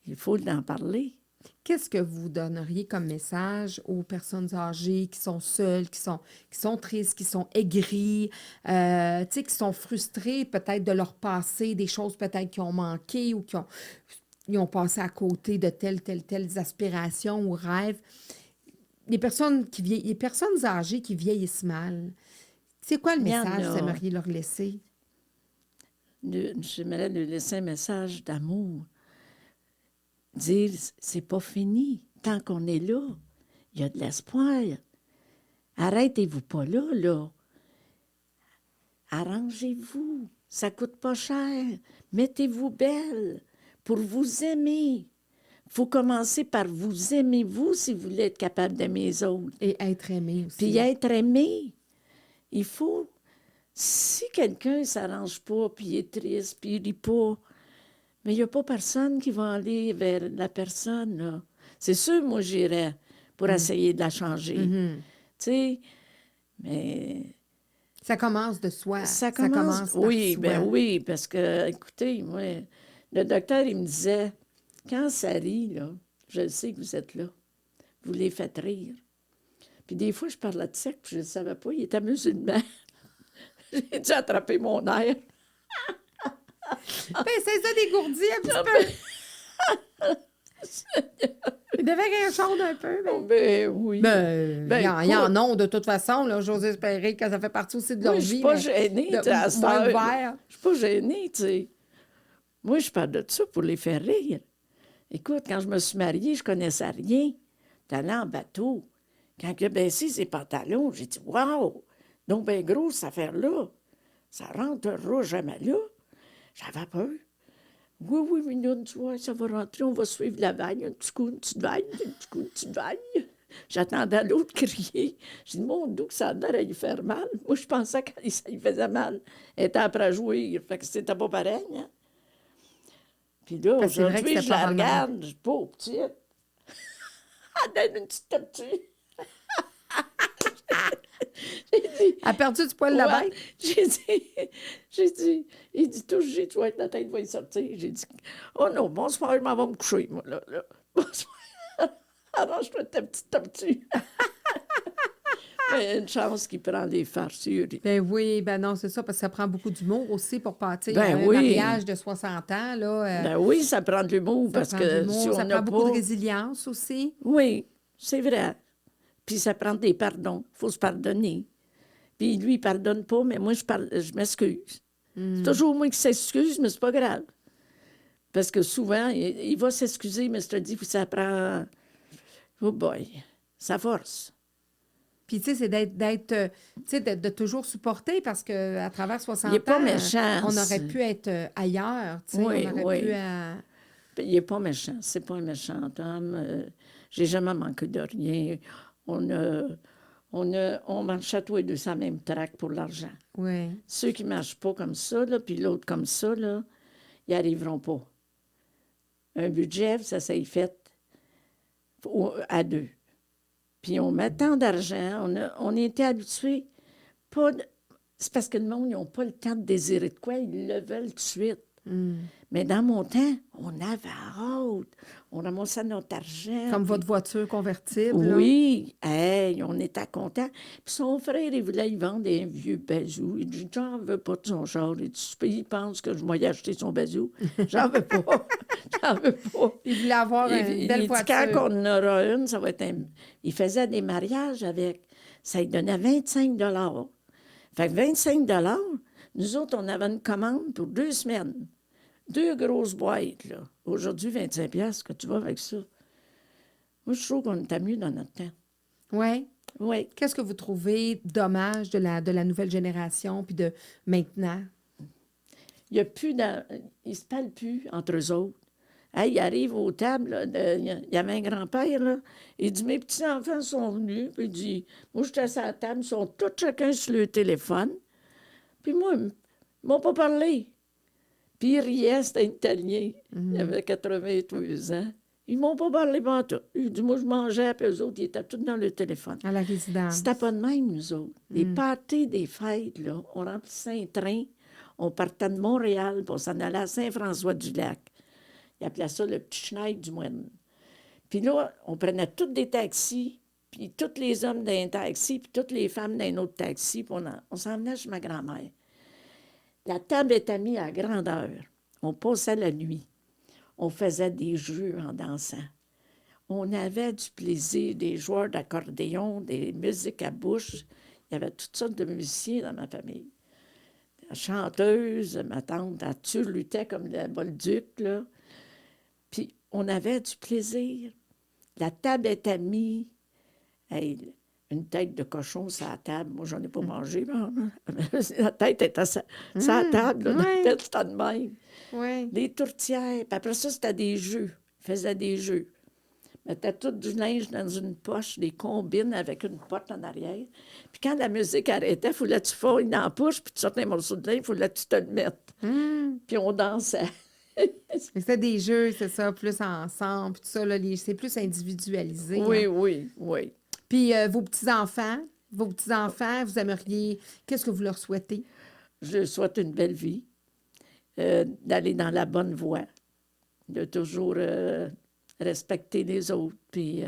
Il faut en parler. Qu'est-ce que vous donneriez comme message aux personnes âgées qui sont seules, qui sont tristes, qui sont aigries, tu sais, qui sont frustrées peut-être de leur passé, des choses peut-être qui ont manqué ou ils ont passé à côté de telles aspirations ou rêves. Les personnes âgées qui vieillissent mal, c'est quoi le Il y en message que vous a. aimeriez leur laisser? J'aimerais lui laisser un message d'amour. Dire, c'est pas fini. Tant qu'on est là, il y a de l'espoir. Arrêtez-vous pas là. Arrangez-vous. Ça coûte pas cher. Mettez-vous belle pour vous aimer. Il faut commencer par vous aimer, vous, si vous voulez être capable d'aimer les autres. Et être aimé aussi. Puis être aimé. Il faut... Si quelqu'un ne s'arrange pas, puis il est triste, puis il rit pas, mais il n'y a pas personne qui va aller vers la personne, là. C'est sûr, moi, j'irais pour essayer de la changer. Tu sais, mais... Ça commence de soi. Ça commence par oui, soi. ben oui, parce que, écoutez, moi, le docteur, il me disait, quand ça rit, là, je sais que vous êtes là, vous les faites rire. Puis des fois, je parlais de sexe, puis je ne savais pas, il était musulman. J'ai dû attraper mon air. Ben, c'est ça, dégourdi un petit peu. Il devait quelque chose un peu, mais... Ben oui. Il y en a de toute façon, là, j'ose espérer que ça fait partie aussi de leur Moi, vie. je suis pas mais gênée, tu sais, à cette moins heure, là. ouvert. Je suis pas gênée, tu sais. Moi, je parle de ça pour les faire rire. Écoute, quand je me suis mariée, je connaissais rien. J'allais en bateau. Quand il a baissé ses pantalons, j'ai dit « Wow! Donc, ben gros, cette affaire-là, ça rentrera jamais là. » J'avais peur. Oui, oui, mignonne, tu vois, ça va rentrer, on va suivre la vague. Un petit coup, une petite vague, un petit coup, une petite vague. J'attendais l'autre crier. J'ai dit, mon Dieu, que ça a l'air à lui faire mal. Moi, je pensais que ça lui faisait mal. Elle était après à jouer. Fait que c'était pas pareil, hein? Puis là, Parce que c'est vrai que aujourd'hui, c'était je pas la vraiment. regarde, je suis pas petite. Elle donne une petite tortue. J'ai dit, Elle a perdu du poil de la ouais. bête. J'ai dit, il dit, touche, tu vois, la tête va y sortir. J'ai dit, oh non, bonsoir, je m'en vais me coucher, moi, là. Bonsoir. Arrange-toi ta petite tortue. Mais une chance qu'il prend des farceurs. Ben oui, ben non, c'est ça, parce que ça prend beaucoup d'humour aussi pour partir Ben un oui. mariage de 60 ans, là. Ben oui, ça prend de l'humour, Ça parce prend de que l'humour, si on ça n'a prend beaucoup de pas... résilience aussi. Oui, c'est vrai. Puis ça prend des pardons. Il faut se pardonner. Puis lui, il pardonne pas, mais moi, je m'excuse. C'est toujours moi qui s'excuse, mais c'est pas grave. Parce que souvent, il va s'excuser, mais je te dis que ça prend... Oh boy, ça force. Puis, tu sais, c'est d'être tu sais, de toujours supporter parce qu'à travers 60 Il n'est pas ans, méchant. on aurait pu être ailleurs, tu sais, Oui, on aurait oui. pu... Il n'est pas méchant. C'est pas un méchant homme. J'ai jamais manqué de rien. On marchait tous les deux sur la même traque pour l'argent. Oui. Ceux qui ne marchent pas comme ça, là, puis l'autre comme ça, là, ils n'y arriveront pas. Un budget, ça s'est fait à deux. Puis on met tant d'argent, on était habitués. C'est parce que le monde, ils n'ont pas le temps de désirer de quoi, ils le veulent tout de suite. Mais dans mon temps, on avait hâte. On ramassait notre argent. Comme votre voiture convertible, là. Oui, hey, on était contents. Puis son frère, il voulait y vendre un vieux bazou. Il dit, j'en veux pas de son genre. Il pense que je m'ai acheté son bazou. J'en veux pas. J'en veux pas. Il voulait avoir une belle dit, voiture. quand on en aura une, ça va être un... Il faisait des mariages avec... Ça lui donnait 25 $. Fait que 25 $, nous autres, on avait une commande pour 2 semaines. 2 grosses boîtes, là. Aujourd'hui, 25 $, que tu vas avec ça. Moi, je trouve qu'on était mieux dans notre temps. Oui. Oui. Qu'est-ce que vous trouvez dommage de la nouvelle génération puis de maintenant? Il y a plus ils se parlent plus entre eux autres. Hey, ils arrivent aux tables, là, il y avait un grand-père, là, il dit, mes petits-enfants sont venus, puis il dit, moi, j'étais à la table, ils sont tous chacun sur le téléphone, puis moi, ils m'ont pas parlé. Puis il riait, c'était un Italien, il avait 82 ans. Ils m'ont pas parlé pantoute. Il dit, moi, je mangeais, puis eux autres, ils étaient tous dans le téléphone. À la résidence. C'était pas de même, nous autres. Les pâtés des fêtes, là, on remplissait un train, on partait de Montréal, puis on s'en allait à Saint-François-du-Lac. Ils appelaient ça le petit Schneid du Moine. Puis là, on prenait tous des taxis, puis tous les hommes d'un taxi, puis toutes les femmes d'un autre taxi, puis on s'en venait chez ma grand-mère. La table était mise à grandeur. On passait la nuit. On faisait des jeux en dansant. On avait du plaisir, des joueurs d'accordéon, des musiques à bouche. Il y avait toutes sortes de musiciens dans ma famille. La chanteuse, ma tante, elle turlutait comme le bolduc, là. Puis on avait du plaisir. La table était mise. Hey, une tête de cochon sur la table. Moi, j'en ai pas mangé. La tête était sur la table. Là, la tête, c'était de même. Oui. Les tourtières. Puis après ça, c'était des jeux. Ils faisaient des jeux. Ils mettaient tout du linge dans une poche, des combines avec une porte en arrière. Puis quand la musique arrêtait, il fallait que tu fasses dans la poche, puis tu sortais un morceau de linge, il fallait que tu te le mettes. Puis on dansait. C'était des jeux, c'est ça, plus ensemble, puis tout ça, là, c'est plus individualisé. Oui, hein. oui, oui. Puis vos petits-enfants, vous aimeriez... Qu'est-ce que vous leur souhaitez? Je leur souhaite une belle vie, d'aller dans la bonne voie, de toujours respecter les autres, puis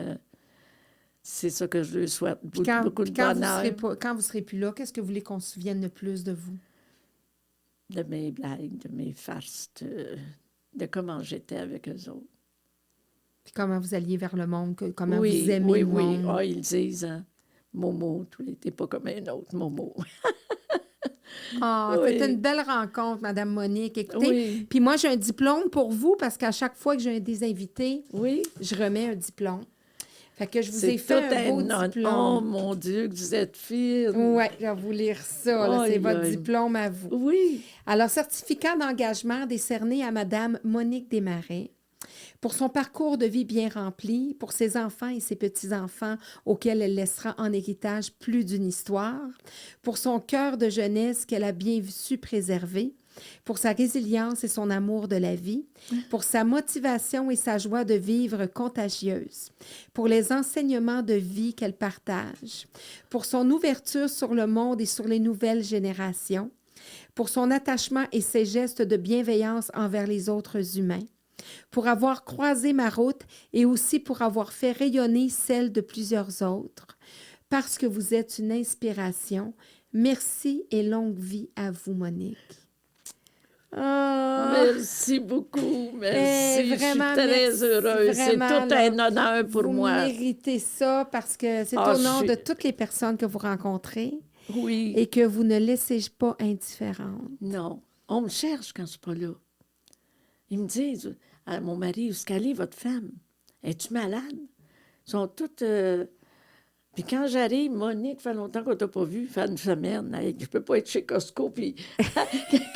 c'est ça que je leur souhaite. Beaucoup de bonheur. Quand vous serez plus là, qu'est-ce que vous voulez qu'on se souvienne le plus de vous? De mes blagues, de mes farces, de comment j'étais avec eux autres. Puis comment vous alliez vers le monde, comment vous Oui, aimez oui, le oui. monde. Ah, ils disent, hein, Momo, tu n'étais pas comme un autre, Momo. Ah, c'était une Oui, belle rencontre, Madame Monique. Écoutez, oui, puis moi, j'ai un diplôme pour vous parce qu'à chaque fois que j'ai des invités, oui. je remets un diplôme. Fait que je vous ai C'est fait tout un beau un... Oh, diplôme. mon Dieu, que vous êtes fine. Oui, je vais vous lire ça. Là, c'est Aïe, votre aïe. diplôme à vous. Oui, Alors, certificat d'engagement décerné à Madame Monique Desmarais pour son parcours de vie bien rempli, pour ses enfants et ses petits-enfants auxquels elle laissera en héritage plus d'une histoire, pour son cœur de jeunesse qu'elle a bien su préserver, pour sa résilience et son amour de la vie, pour sa motivation et sa joie de vivre contagieuse, pour les enseignements de vie qu'elle partage, pour son ouverture sur le monde et sur les nouvelles générations, pour son attachement et ses gestes de bienveillance envers les autres humains, pour avoir croisé ma route et aussi pour avoir fait rayonner celle de plusieurs autres. Parce que vous êtes une inspiration, merci et longue vie à vous, Monique. Ah, merci beaucoup. Merci. Je suis vraiment, très merci, heureuse. C'est vraiment, tout là, un honneur pour vous moi. méritez ça parce que c'est Ah, au je nom suis- de toutes les personnes que vous rencontrez Oui. et que vous ne laissez pas indifférentes. Non. On me cherche quand je ne suis pas là. Ils me disent, à mon mari, où est-ce qu'elle est, votre femme? Es-tu malade? Ils sont toutes... Puis quand j'arrive, Monique, fait longtemps qu'on t'a pas vu, fait une semaine. Hey, je peux pas être chez Costco, puis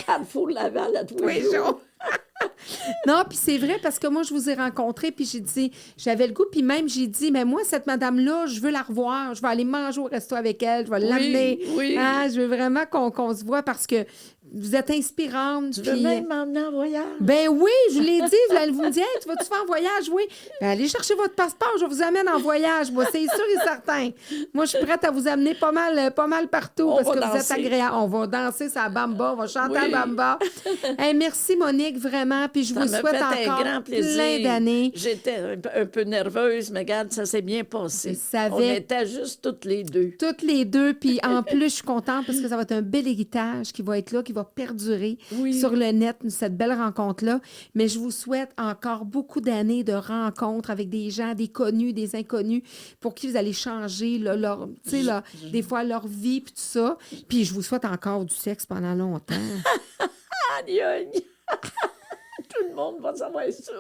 Carrefour Laval à tous les jours. Non, puis c'est vrai parce que moi, je vous ai rencontré, puis j'ai dit, j'avais le goût, puis même j'ai dit, mais moi, cette madame-là, je veux la revoir, je vais aller manger au resto avec elle, je vais l'amener. Oui. Hein, je veux vraiment qu'on se voit parce que vous êtes inspirante. Tu veux puis- même m'emmener en voyage? Ben oui, je l'ai dit, vous me dites, hey, tu vas-tu faire un voyage? Oui. Ben allez chercher votre passeport, je vous amène en voyage, moi, c'est sûr et certain. Moi, je suis prête à vous amener pas mal partout On parce va que vous êtes danser. agréable. On va danser sa bamba, on va chanter Oui. la bamba. Hey, merci, Monique, vraiment, puis je Ça vous m'a souhaite fait un encore grand plaisir. plein d'années. J'étais un peu nerveuse, mais regarde, ça s'est bien passé. Je savais. On était juste toutes les deux. Toutes les deux, puis en plus, je suis contente parce que ça va être un bel héritage qui va être là, qui va perdurer Oui. sur le net, cette belle rencontre-là. Mais je vous souhaite encore beaucoup d'années de rencontres avec des gens, des connus, des inconnus, pour qui vous allez changer leur, tu sais, là, des fois leur vie, puis tout ça. Puis je vous souhaite encore du sexe pendant longtemps. Aïe, aïe. Tout le monde va savoir ça.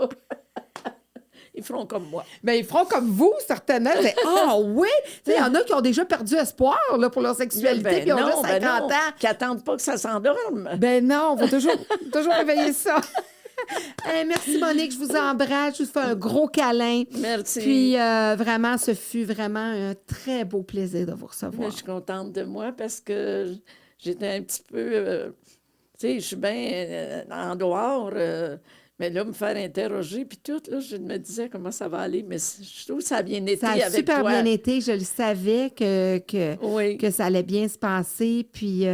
Ils feront comme moi. Bien, ils feront comme vous, certainement. Ah oui! Tu sais, il y en a qui ont déjà perdu espoir là, pour leur sexualité, puis ils ont juste 50 ans. Qui n'attendent pas que ça s'endorme. Ben non, on va toujours réveiller ça. Hey, merci, Monique. Je vous embrasse. Je vous fais un gros câlin. Merci. Puis, vraiment, ce fut vraiment un très beau plaisir de vous Mais recevoir. je suis contente de moi parce que j'étais un petit peu... tu sais, je suis bien en dehors, mais là, me faire interroger, puis tout, là, je me disais comment ça va aller, mais je trouve que ça a bien été Ça a avec super toi. bien été. Je le savais Oui. que ça allait bien se passer. Puis,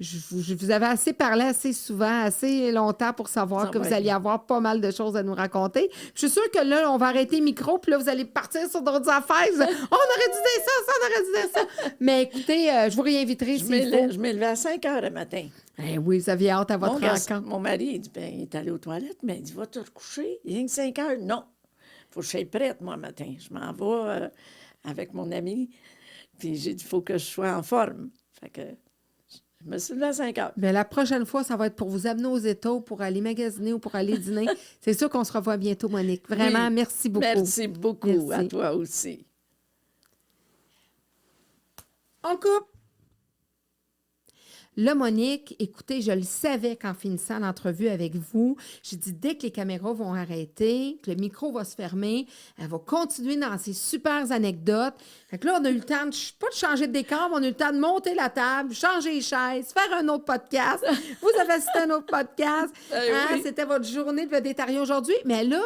je vous avais assez parlé assez souvent, assez longtemps pour savoir Ça que va vous alliez être- avoir pas mal de choses à nous raconter. Je suis sûre que là, on va arrêter le micro, puis là, vous allez partir sur d'autres affaires. Vous allez, oh, on aurait dû dire ça, on aurait dû dire ça. Mais écoutez, je vous réinviterai Je s'il faut. m'ai levé à 5 heures le matin. Eh oui, vous aviez hâte à votre rencontre. Mon mari, il dit, ben, il est allé aux toilettes, mais il dit, va te recoucher. Il y a que 5 heures. Non. Faut que je sois prête, moi, matin. Je m'en vais avec mon ami. Puis j'ai dit, il faut que je sois en forme. Fait que je me suis levée à 5 heures. Bien, la prochaine fois, ça va être pour vous amener aux états, pour aller magasiner ou pour aller dîner. C'est sûr qu'on se revoit bientôt, Monique. Vraiment, Oui. merci beaucoup. Merci beaucoup Merci. à toi aussi. On coupe. Là, Monique, écoutez, je le savais qu'en finissant l'entrevue avec vous, j'ai dit dès que les caméras vont arrêter, que le micro va se fermer, elle va continuer dans ses super anecdotes. Fait que là, on a eu le temps, pas de changer de décor, mais on a eu le temps de monter la table, changer les chaises, faire un autre podcast. Vous avez assisté à un autre podcast. oui. C'était votre journée de végétarien aujourd'hui. Mais là,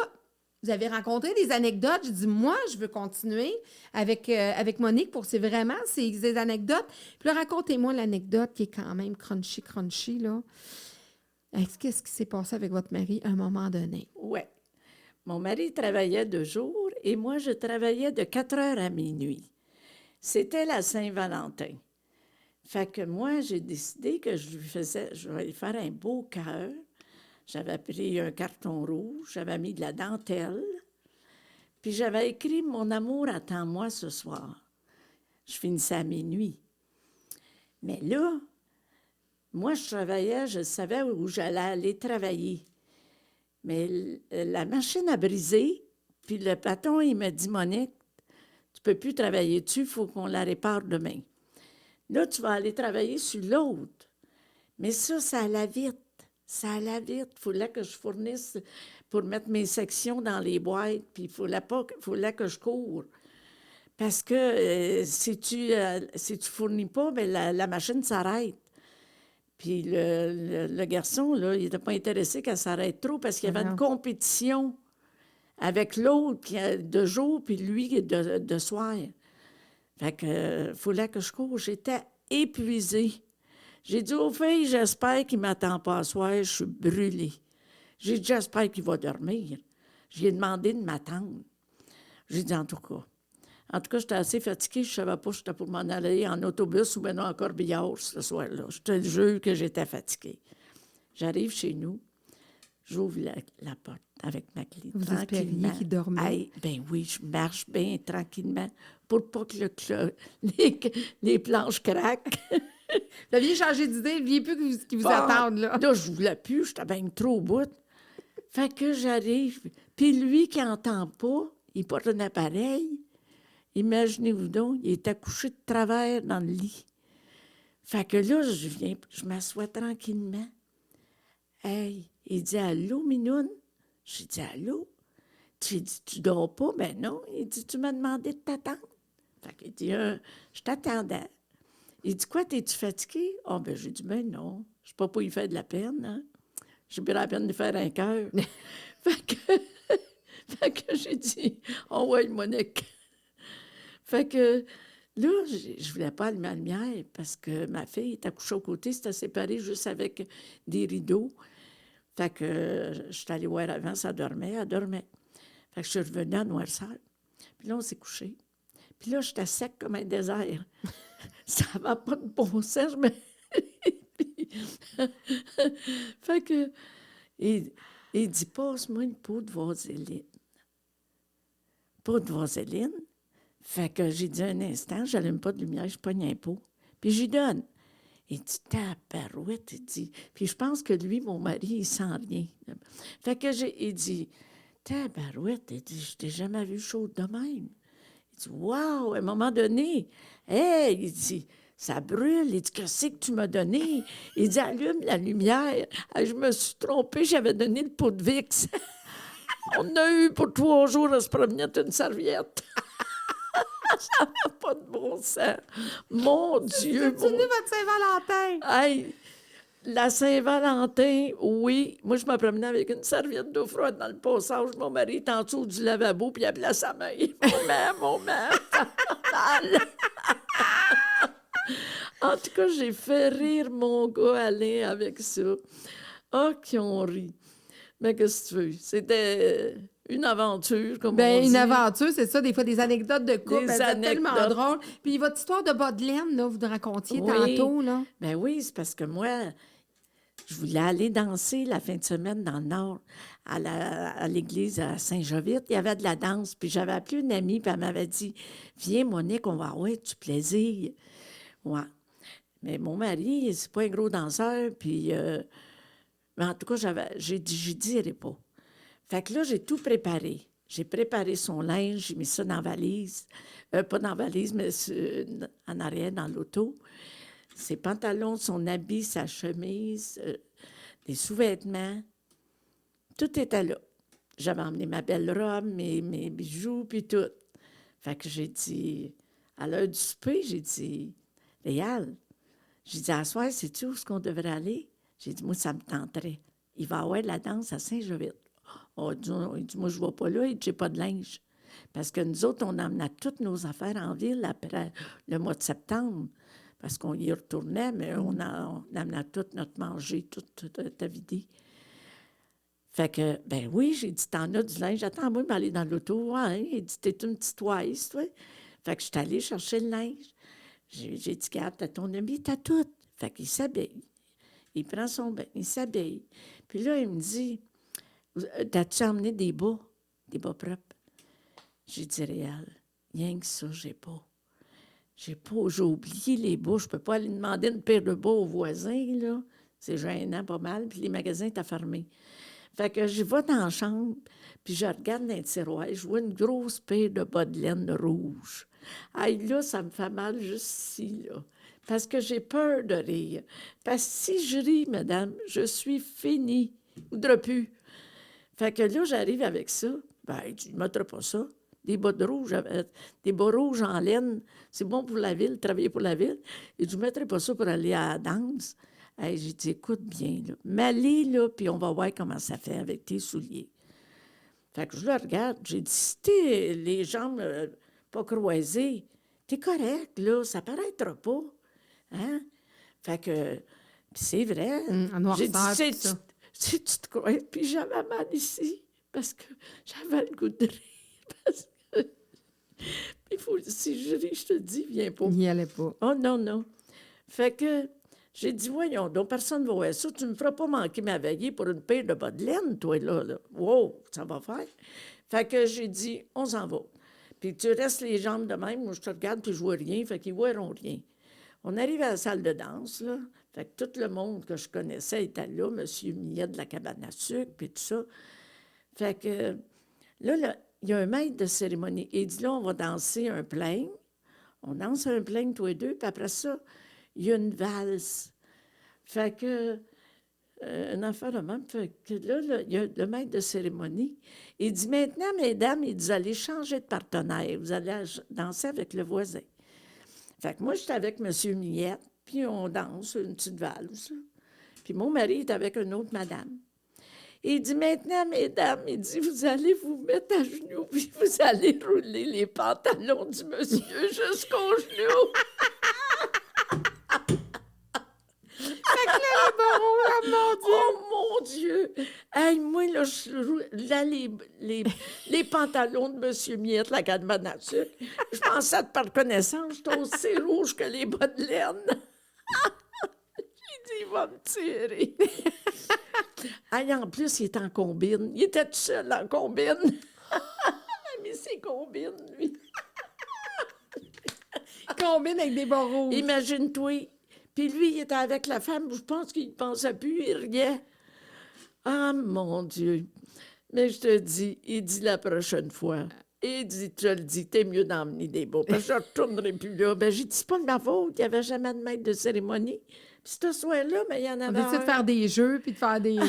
vous avez rencontré des anecdotes. J'ai dit, moi, je veux continuer avec Monique pour c'est des anecdotes. Puis là, racontez-moi l'anecdote qui est quand même crunchy, là. Qu'est-ce qui s'est passé avec votre mari à un moment donné? Oui. Mon mari travaillait de jour et moi, je travaillais de 4 heures à minuit. C'était la Saint-Valentin. Fait que moi, j'ai décidé que je vais lui faire un beau cœur. J'avais pris un carton rouge, j'avais mis de la dentelle, Puis j'avais écrit « Mon amour, attends-moi ce soir ». Je finissais à minuit. Mais là, moi, je travaillais, je savais où j'allais aller travailler. Mais la machine a brisé, puis le patron, il m'a dit « Monique, tu ne peux plus travailler dessus, il faut qu'on la répare demain. Là, tu vas aller travailler sur l'autre. » Mais ça allait vite. Ça allait vite. Il fallait que je fournisse pour mettre mes sections dans les boîtes, puis il fallait que je cours. Parce que si tu fournis pas, bien, la machine s'arrête. Puis le garçon, là, il n'était pas intéressé qu'elle s'arrête trop parce qu'il y avait une compétition avec l'autre de jour, puis lui de soir. Fait que fallait que je cours. J'étais épuisée. J'ai dit aux filles, j'espère qu'il ne m'attend pas à soir, je suis brûlée. J'ai dit, j'espère qu'il va dormir. J'ai demandé de m'attendre. J'ai dit, en tout cas, j'étais assez fatiguée, je ne savais pas si j'étais pour m'en aller en autobus ou bien en corbillard ce soir-là. Je te jure que j'étais fatiguée. J'arrive chez nous, j'ouvre la porte avec ma clé. Vous espériez qu'il dormait? Ben oui, je marche bien tranquillement pour pas que les planches craquent. Vous aviez changé d'idée, vous ne vouliez plus qu'ils vous attendent, là. Là, je ne voulais plus, j'étais bien trop au bout. Fait que j'arrive, puis lui qui n'entend pas, il porte un appareil. Imaginez-vous donc, il était couché de travers dans le lit. Fait que là, je m'assois tranquillement. Hey, il dit « Allô, Minoune? » J'ai dit « Allô? » J'ai dit « Tu dors pas? » Ben non. Il dit « Tu m'as demandé de t'attendre. » Fait qu'il dit « Je t'attendais. » Il dit « Quoi, t'es-tu fatigué? » Ah, ben j'ai dit « Ben non, je ne sais pas pour y faire de la peine, hein. J'ai pas la peine de faire un cœur. » Fait que j'ai dit « Oh ouais, Monique. » Fait que là, je voulais pas allumer la lumière parce que ma fille était couchée au côté, c'était séparé juste avec des rideaux. Fait que je suis allée voir avant, elle dormait. Fait que je suis revenue à noirceur. Puis là, on s'est couché. Puis là, j'étais sec comme un désert. Ça va pas de bon sens, mais... Fait que... Il dit, passe-moi une peau de vaseline. Peau de vaseline? Fait que j'ai dit un instant, j'allume pas de lumière, je pogne un pot. Puis j'y donne. Il dit, tabarouette, il dit. Puis je pense que lui, mon mari, il sent rien. Fait que il dit, tabarouette, il dit, je t'ai jamais vu chaude de même. Il dit, wow, à un moment donné, hey, il dit, ça brûle. Il dit, qu'est-ce que tu m'as donné? Il dit, allume la lumière. Je me suis trompée, j'avais donné le pot de Vicks. On a eu pour 3 jours à se promener une serviette. Ça n'a pas de bon sens. Mon Dieu! C'est votre Saint-Valentin! Hey, la Saint-Valentin, oui. Moi, je me promenais avec une serviette d'eau froide dans le passage. Mon mari est en dessous du lavabo, puis il appelait sa mère. Mon mère, ça fait mal. En tout cas, j'ai fait rire mon gars Alain avec ça. Ah, qui ont ri. Mais qu'est-ce que tu veux? C'était une aventure, comme on dit. Une aventure, c'est ça, des fois, des anecdotes de couple. C'est tellement drôle. Puis votre histoire de bas de laine, là, vous nous racontiez tantôt, là. Ben oui, c'est parce que moi, je voulais aller danser la fin de semaine dans le Nord, à l'église à Saint-Jovite. Il y avait de la danse, puis j'avais appelé une amie, puis elle m'avait dit, « Viens, Monique, on va avoir du plaisir. » Ouais. Mais mon mari, c'est pas un gros danseur, puis... mais en tout cas, j'ai dit, j'y dirai pas. Fait que là, j'ai tout préparé. J'ai préparé son linge, j'ai mis ça dans la valise. Pas dans la valise, mais en arrière, dans l'auto. Ses pantalons, son habit, sa chemise, des sous-vêtements. Tout était là. J'avais emmené ma belle robe, mes bijoux, puis tout. Fait que j'ai dit, à l'heure du souper, j'ai dit, Léal, j'ai dit, à soir, sais-tu où est-ce qu'on devrait aller? J'ai dit, moi, ça me tenterait. Il va y avoir de la danse à Saint-Jovite. Oh, il dit, moi, je ne vais pas là, il dit, j'ai pas de linge. Parce que nous autres, on emmenait toutes nos affaires en ville après le mois de septembre. Parce qu'on y retournait, mais on amenait tout notre manger, tout à vider. Fait que, ben oui, j'ai dit, t'en as du linge. Attends-moi, je vais aller dans l'auto. Ouais, il dit, t'es une petite oise, toi. Fait que je suis allée chercher le linge. J'ai dit, regarde, t'as ton ami, t'as tout. Fait qu'il s'habille. Il prend son bain, il s'habille. Puis là, il me dit, t'as-tu emmené des bas propres? J'ai dit, Réal, rien que ça, j'ai pas. J'ai oublié les bas. Je peux pas aller demander une paire de bas aux voisins, là. C'est gênant pas mal, puis les magasins étaient fermés. Fait que je vais dans la chambre, puis je regarde dans le tiroir, je vois une grosse paire de bas de laine rouge. Aïe, là, ça me fait mal juste ici, là. Parce que j'ai peur de rire. Parce que si je ris, madame, je suis finie. Je ne voudrais plus. Fait que là, j'arrive avec ça. Ben, tu ne mettras pas ça. Des bas de rouge, des bas rouges en laine, c'est bon pour la ville, travailler pour la ville. Et je ne mettrai pas ça pour aller à la danse. Hey, j'ai dit, écoute bien, là, m'aller, là, puis on va voir comment ça fait avec tes souliers. Fait que je le regarde, j'ai dit, si t'es les jambes pas croisées, t'es correct, là, ça paraîtra pas. Hein? Fait que, puis c'est vrai. En noirceur, j'ai tout ça. Si tu te crois, puis j'avais mal ici, parce que j'avais le goût de rire, parce que, il faut, si je ris, je te dis, viens pas. Il n'y allait pas. Oh non, non. Fait que, j'ai dit, voyons, donc personne ne va voir ça. Tu ne me feras pas manquer ma veillée pour une paire de bas de laine, toi, là. Wow, ça va faire. Fait que j'ai dit, on s'en va. Puis tu restes les jambes de même, moi, je te regarde, puis je vois rien, fait qu'ils ne verront rien. On arrive à la salle de danse, là. Fait que tout le monde que je connaissais était là, M. Millet de la cabane à sucre, puis tout ça. Fait que, là, il y a un maître de cérémonie. Il dit, là, on va danser un plein. On danse un plein, tous les deux, puis après ça, il y a une valse. Fait que, un enfant de même, fait que là, il y a le maître de cérémonie. Il dit, maintenant, mesdames, vous allez changer de partenaire. Vous allez danser avec le voisin. Fait que moi, j'étais avec M. Millette, puis on danse une petite valse. Puis mon mari est avec une autre madame. Il dit, maintenant, mesdames, il dit, vous allez vous mettre à genoux, puis vous allez rouler les pantalons du monsieur jusqu'aux genoux. Oh, mon Dieu! Hey, moi, là, là les pantalons de M. Miette, la cabane à sucre, je pensais être par connaissance, j'étais aussi rouge que les bas de laine. J'ai dit, il va me tirer. Hey, en plus, il est en combine. Il était tout seul en combine. Mais c'est combine, lui. Il combine avec des bas rouges. Imagine-toi. Puis lui, il était avec la femme, je pense qu'il ne pensait plus, il riait. Ah, mon Dieu! Mais je te dis, il dit la prochaine fois. Il dit, je le dis, t'es mieux d'emmener des beaux. Parce que je ne retournerai plus là. Ben, j'ai dit, c'est pas de ma faute, il n'y avait jamais de maître de cérémonie. Puis ce soir-là, mais il y en avait On décide de faire des jeux puis de faire des...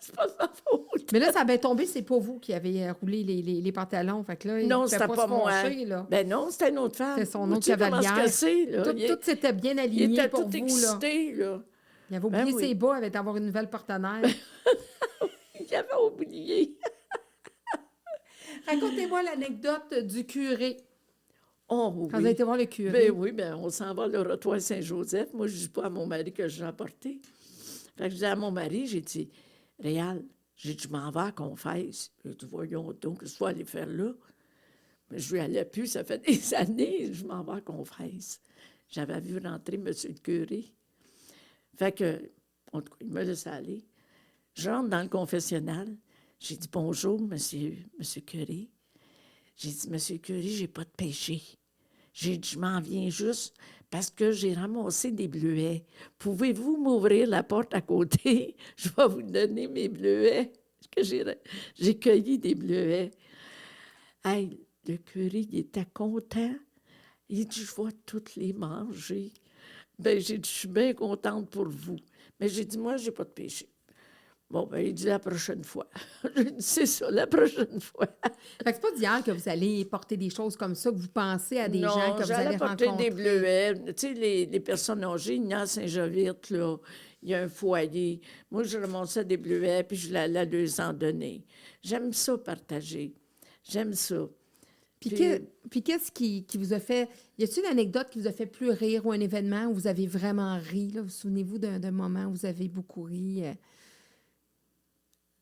C'est pas de ma faute. Mais là, ça avait tombé, c'est pas vous qui avez roulé les pantalons. Fait que là, non, il c'était pas pas moi. fâcher, là. Ben non, c'était une autre femme. C'était son autre Tu sais comment cavalière. ce que c'est, là? Tout s'était bien aligné il était pour tout vous, excité, là. là. Il avait oublié ses bas, il avait d'avoir une nouvelle partenaire. Il avait oublié. Racontez-moi l'anecdote du curé. Oh, oui. Quand vous avez été voir le curé. Ben oui, ben on s'en va au Rotoir Saint-Joseph. Moi, je ne dis pas à mon mari que j'ai apporté. Fait que je dis à mon mari, j'ai dit, Réal, j'ai dit, je m'en vais à Confesse. J'ai dit, voyons donc, qu'est-ce que je vais aller faire là? Mais je lui allais plus, ça fait des années, je m'en vais à Confesse. J'avais vu rentrer M. le curé. Fait que, il me laisse aller. Je rentre dans le confessionnal. J'ai dit, bonjour, monsieur curé. J'ai dit, monsieur curé, j'ai pas de péché. J'ai dit, je m'en viens juste parce que j'ai ramassé des bleuets. Pouvez-vous m'ouvrir la porte à côté? Je vais vous donner mes bleuets. Que j'ai cueilli des bleuets. Hey, le curé, il était content. Il dit, je vais toutes les manger. Ben, j'ai dit, je suis bien contente pour vous. Mais j'ai dit, moi, j'ai pas de péché. Bon, ben, il dit la prochaine fois. J'ai dit, c'est ça, la prochaine fois. Fait que c'est pas d'hier que vous allez porter des choses comme ça, que vous pensez à des gens que vous allez porter rencontrer. des bleuets. Tu sais, les personnes âgées, il y a à Saint-Jovite, là, il y a un foyer. Moi, je ramassais des bleuets, puis je l'allais leur en donner. J'aime ça, partager. J'aime ça. Puis qu'est-ce qui vous a fait... Y a-t-il une anecdote qui vous a fait plus rire ou un événement où vous avez vraiment ri? Là? Vous souvenez-vous d'un moment où vous avez beaucoup ri?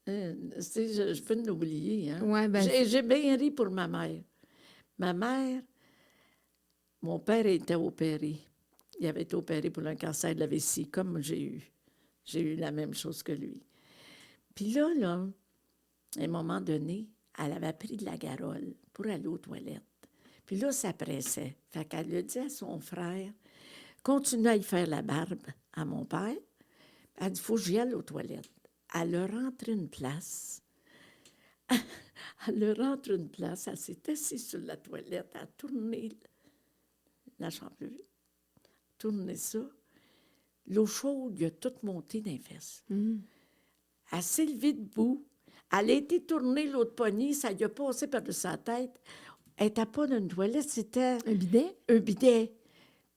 Je peux l'oublier. Hein? Ouais, ben... J'ai bien ri pour ma mère. Ma mère, mon père était opéré. Il avait été opéré pour un cancer de la vessie, comme j'ai eu. J'ai eu la même chose que lui. Puis là, à un moment donné, elle avait pris de la garole pour aller aux toilettes. Puis là, ça pressait. Fait qu'elle a dit à son frère, continue à y faire la barbe à mon père. Elle dit, il faut que j'y aille aux toilettes. Elle a rentré une place. Elle s'est assise sur la toilette, elle a tourné la chambre, tourné ça. L'eau chaude, il a tout monté dans les fesses. Elle s'est levée debout. Elle a été tournée l'autre poignée, ça lui a passé par-dessus sa tête. Elle n'était pas dans une toilette, c'était... Un bidet? Un bidet.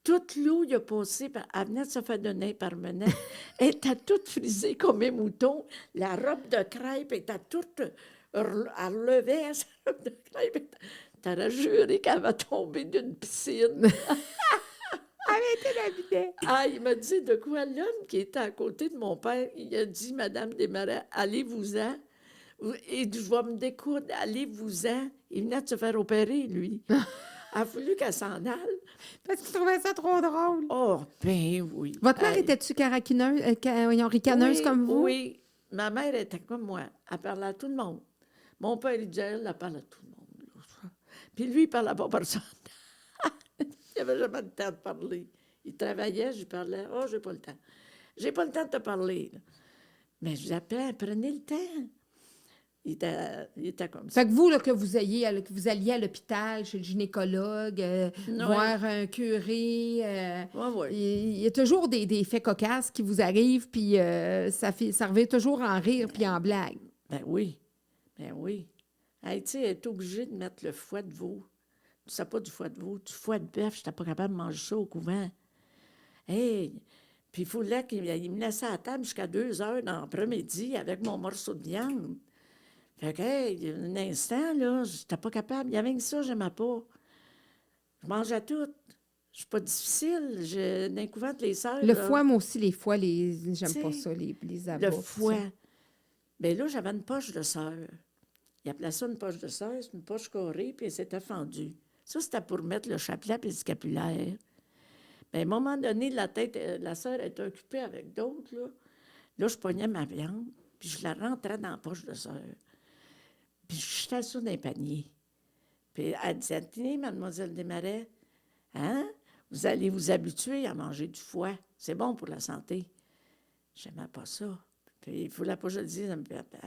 Toute l'eau lui a passé, elle venait de se faire donner par menette. Elle était toute frisée comme un mouton. La robe de crêpe était toute... Elle relevait sa robe de crêpe. T'aurais juré qu'elle va tomber d'une piscine. Elle était dans le bidet. Ah, il m'a dit de quoi l'homme qui était à côté de mon père, il a dit, Madame Desmarais, allez-vous-en. Et je vais me découdre, allez-vous-en. Il venait de se faire opérer, lui. Il a fallu qu'elle s'en aille. Parce qu'il trouvait ça trop drôle. Oh, ben oui. Votre mère était-tu ricaneuse comme vous? Oui. Ma mère était comme moi. Elle parlait à tout le monde. Mon père, il disait, elle parlait à tout le monde. Là. Puis lui, il ne parlait pas à personne. Il n'avait jamais le temps de parler. Il travaillait, je lui parlais. Oh, j'ai pas le temps. J'ai pas le temps de te parler. Là. Mais je l'appelais, prenez le temps. Il était comme ça. Fait que vous, là, que vous alliez à l'hôpital, chez le gynécologue, voir un curé, il y a toujours des faits cocasses qui vous arrivent, puis ça revient toujours en rire puis en blague. Ben oui. Hey, tu sais, elle est obligée de mettre le foie de veau. Tu sais pas du foie de veau, du foie de bœuf, je n'étais pas capable de manger ça au couvent. Hey! Puis il fallait qu'il me laissait à la table jusqu'à 2 heures dans l'après-midi avec mon morceau de viande. Fait que, hey, un instant, là, j'étais pas capable. Il y avait que ça, j'aimais pas. Je mangeais tout. Je suis pas difficile. J'ai d'un couvent les sœurs. Le foie, moi aussi, les foies, j'aime pas ça, les abats. Le foie. Bien là, j'avais une poche de sœur. Il appelait ça une poche de sœur, c'est une poche carrée, puis elle s'était fendue. Ça, c'était pour mettre le chapelet et le scapulaire. Bien, à un moment donné, la sœur était occupée avec d'autres, là. Là, je pognais ma viande, puis je la rentrais dans la poche de sœur. Puis je jetais ça dans un panier. Puis elle disait, tenez, mademoiselle Desmarais, hein? Vous allez vous habituer à manger du foie. C'est bon pour la santé. J'aimais pas ça. Puis il fallait pas que je le dise à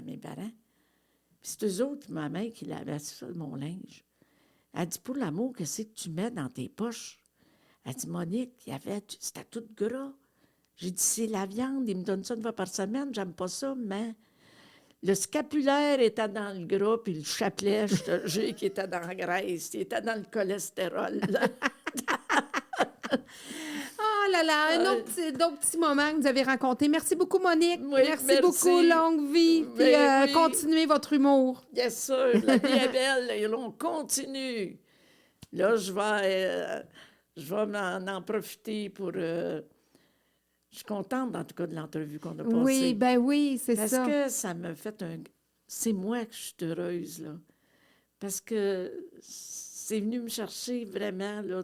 mes parents. Puis c'est eux autres, ma mère, qui lavait ça de mon linge. Elle dit, pour l'amour, qu'est-ce que tu mets dans tes poches? Elle dit, Monique, c'était tout gras. J'ai dit, c'est la viande, ils me donnent ça une fois par semaine, j'aime pas ça, mais le scapulaire était dans le gras, puis le chapelet, je te jure, qui était dans la graisse, il était dans le cholestérol. Oh là là, d'autres petits moments que vous avez racontés. Merci beaucoup, Monique. Oui, merci beaucoup, longue vie. Puis continuez votre humour. Bien sûr, la vie est belle, et on continue. Là, je vais en profiter pour... je suis contente, en tout cas, de l'entrevue qu'on a passée. Oui, ben oui, c'est ça. Parce que ça m'a fait c'est moi que je suis heureuse, là. Parce que c'est venu me chercher vraiment, là,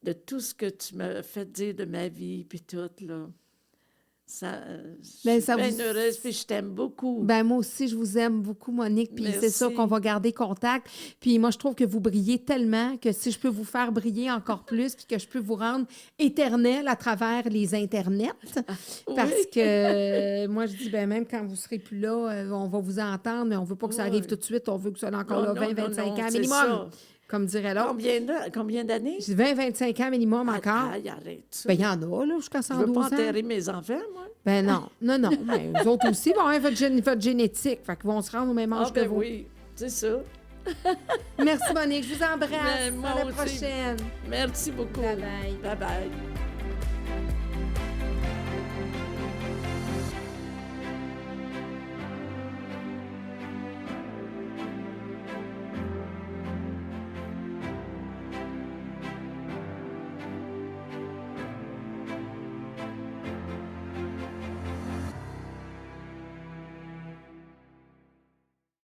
de tout ce que tu m'as fait dire de ma vie, puis tout, là. Je suis bien heureuse, puis je t'aime beaucoup. Ben moi aussi, je vous aime beaucoup, Monique, puis c'est ça qu'on va garder contact. Puis moi, je trouve que vous brillez tellement que si je peux vous faire briller encore plus, puis que je peux vous rendre éternelle à travers les internets, parce que moi, je dis, ben même quand vous serez plus là, on va vous entendre, mais on veut pas que ça arrive tout de suite, on veut que ça ait encore 20-25 ans minimum. Ça. Comme dirait l'autre. Combien d'années? 20-25 ans minimum encore. Arrête ça. Ben, il y en a, là, jusqu'à 112 ans. Je veux pas enterrer mes enfants, moi. Ben non. Ben, eux autres aussi vont avoir votre génétique. Fait qu'ils vont se rendre au même âge que vous. Oui, c'est ça. Merci, Monique. Je vous embrasse. Moi à la aussi. prochaine. Merci beaucoup. Bye-bye. Bye-bye.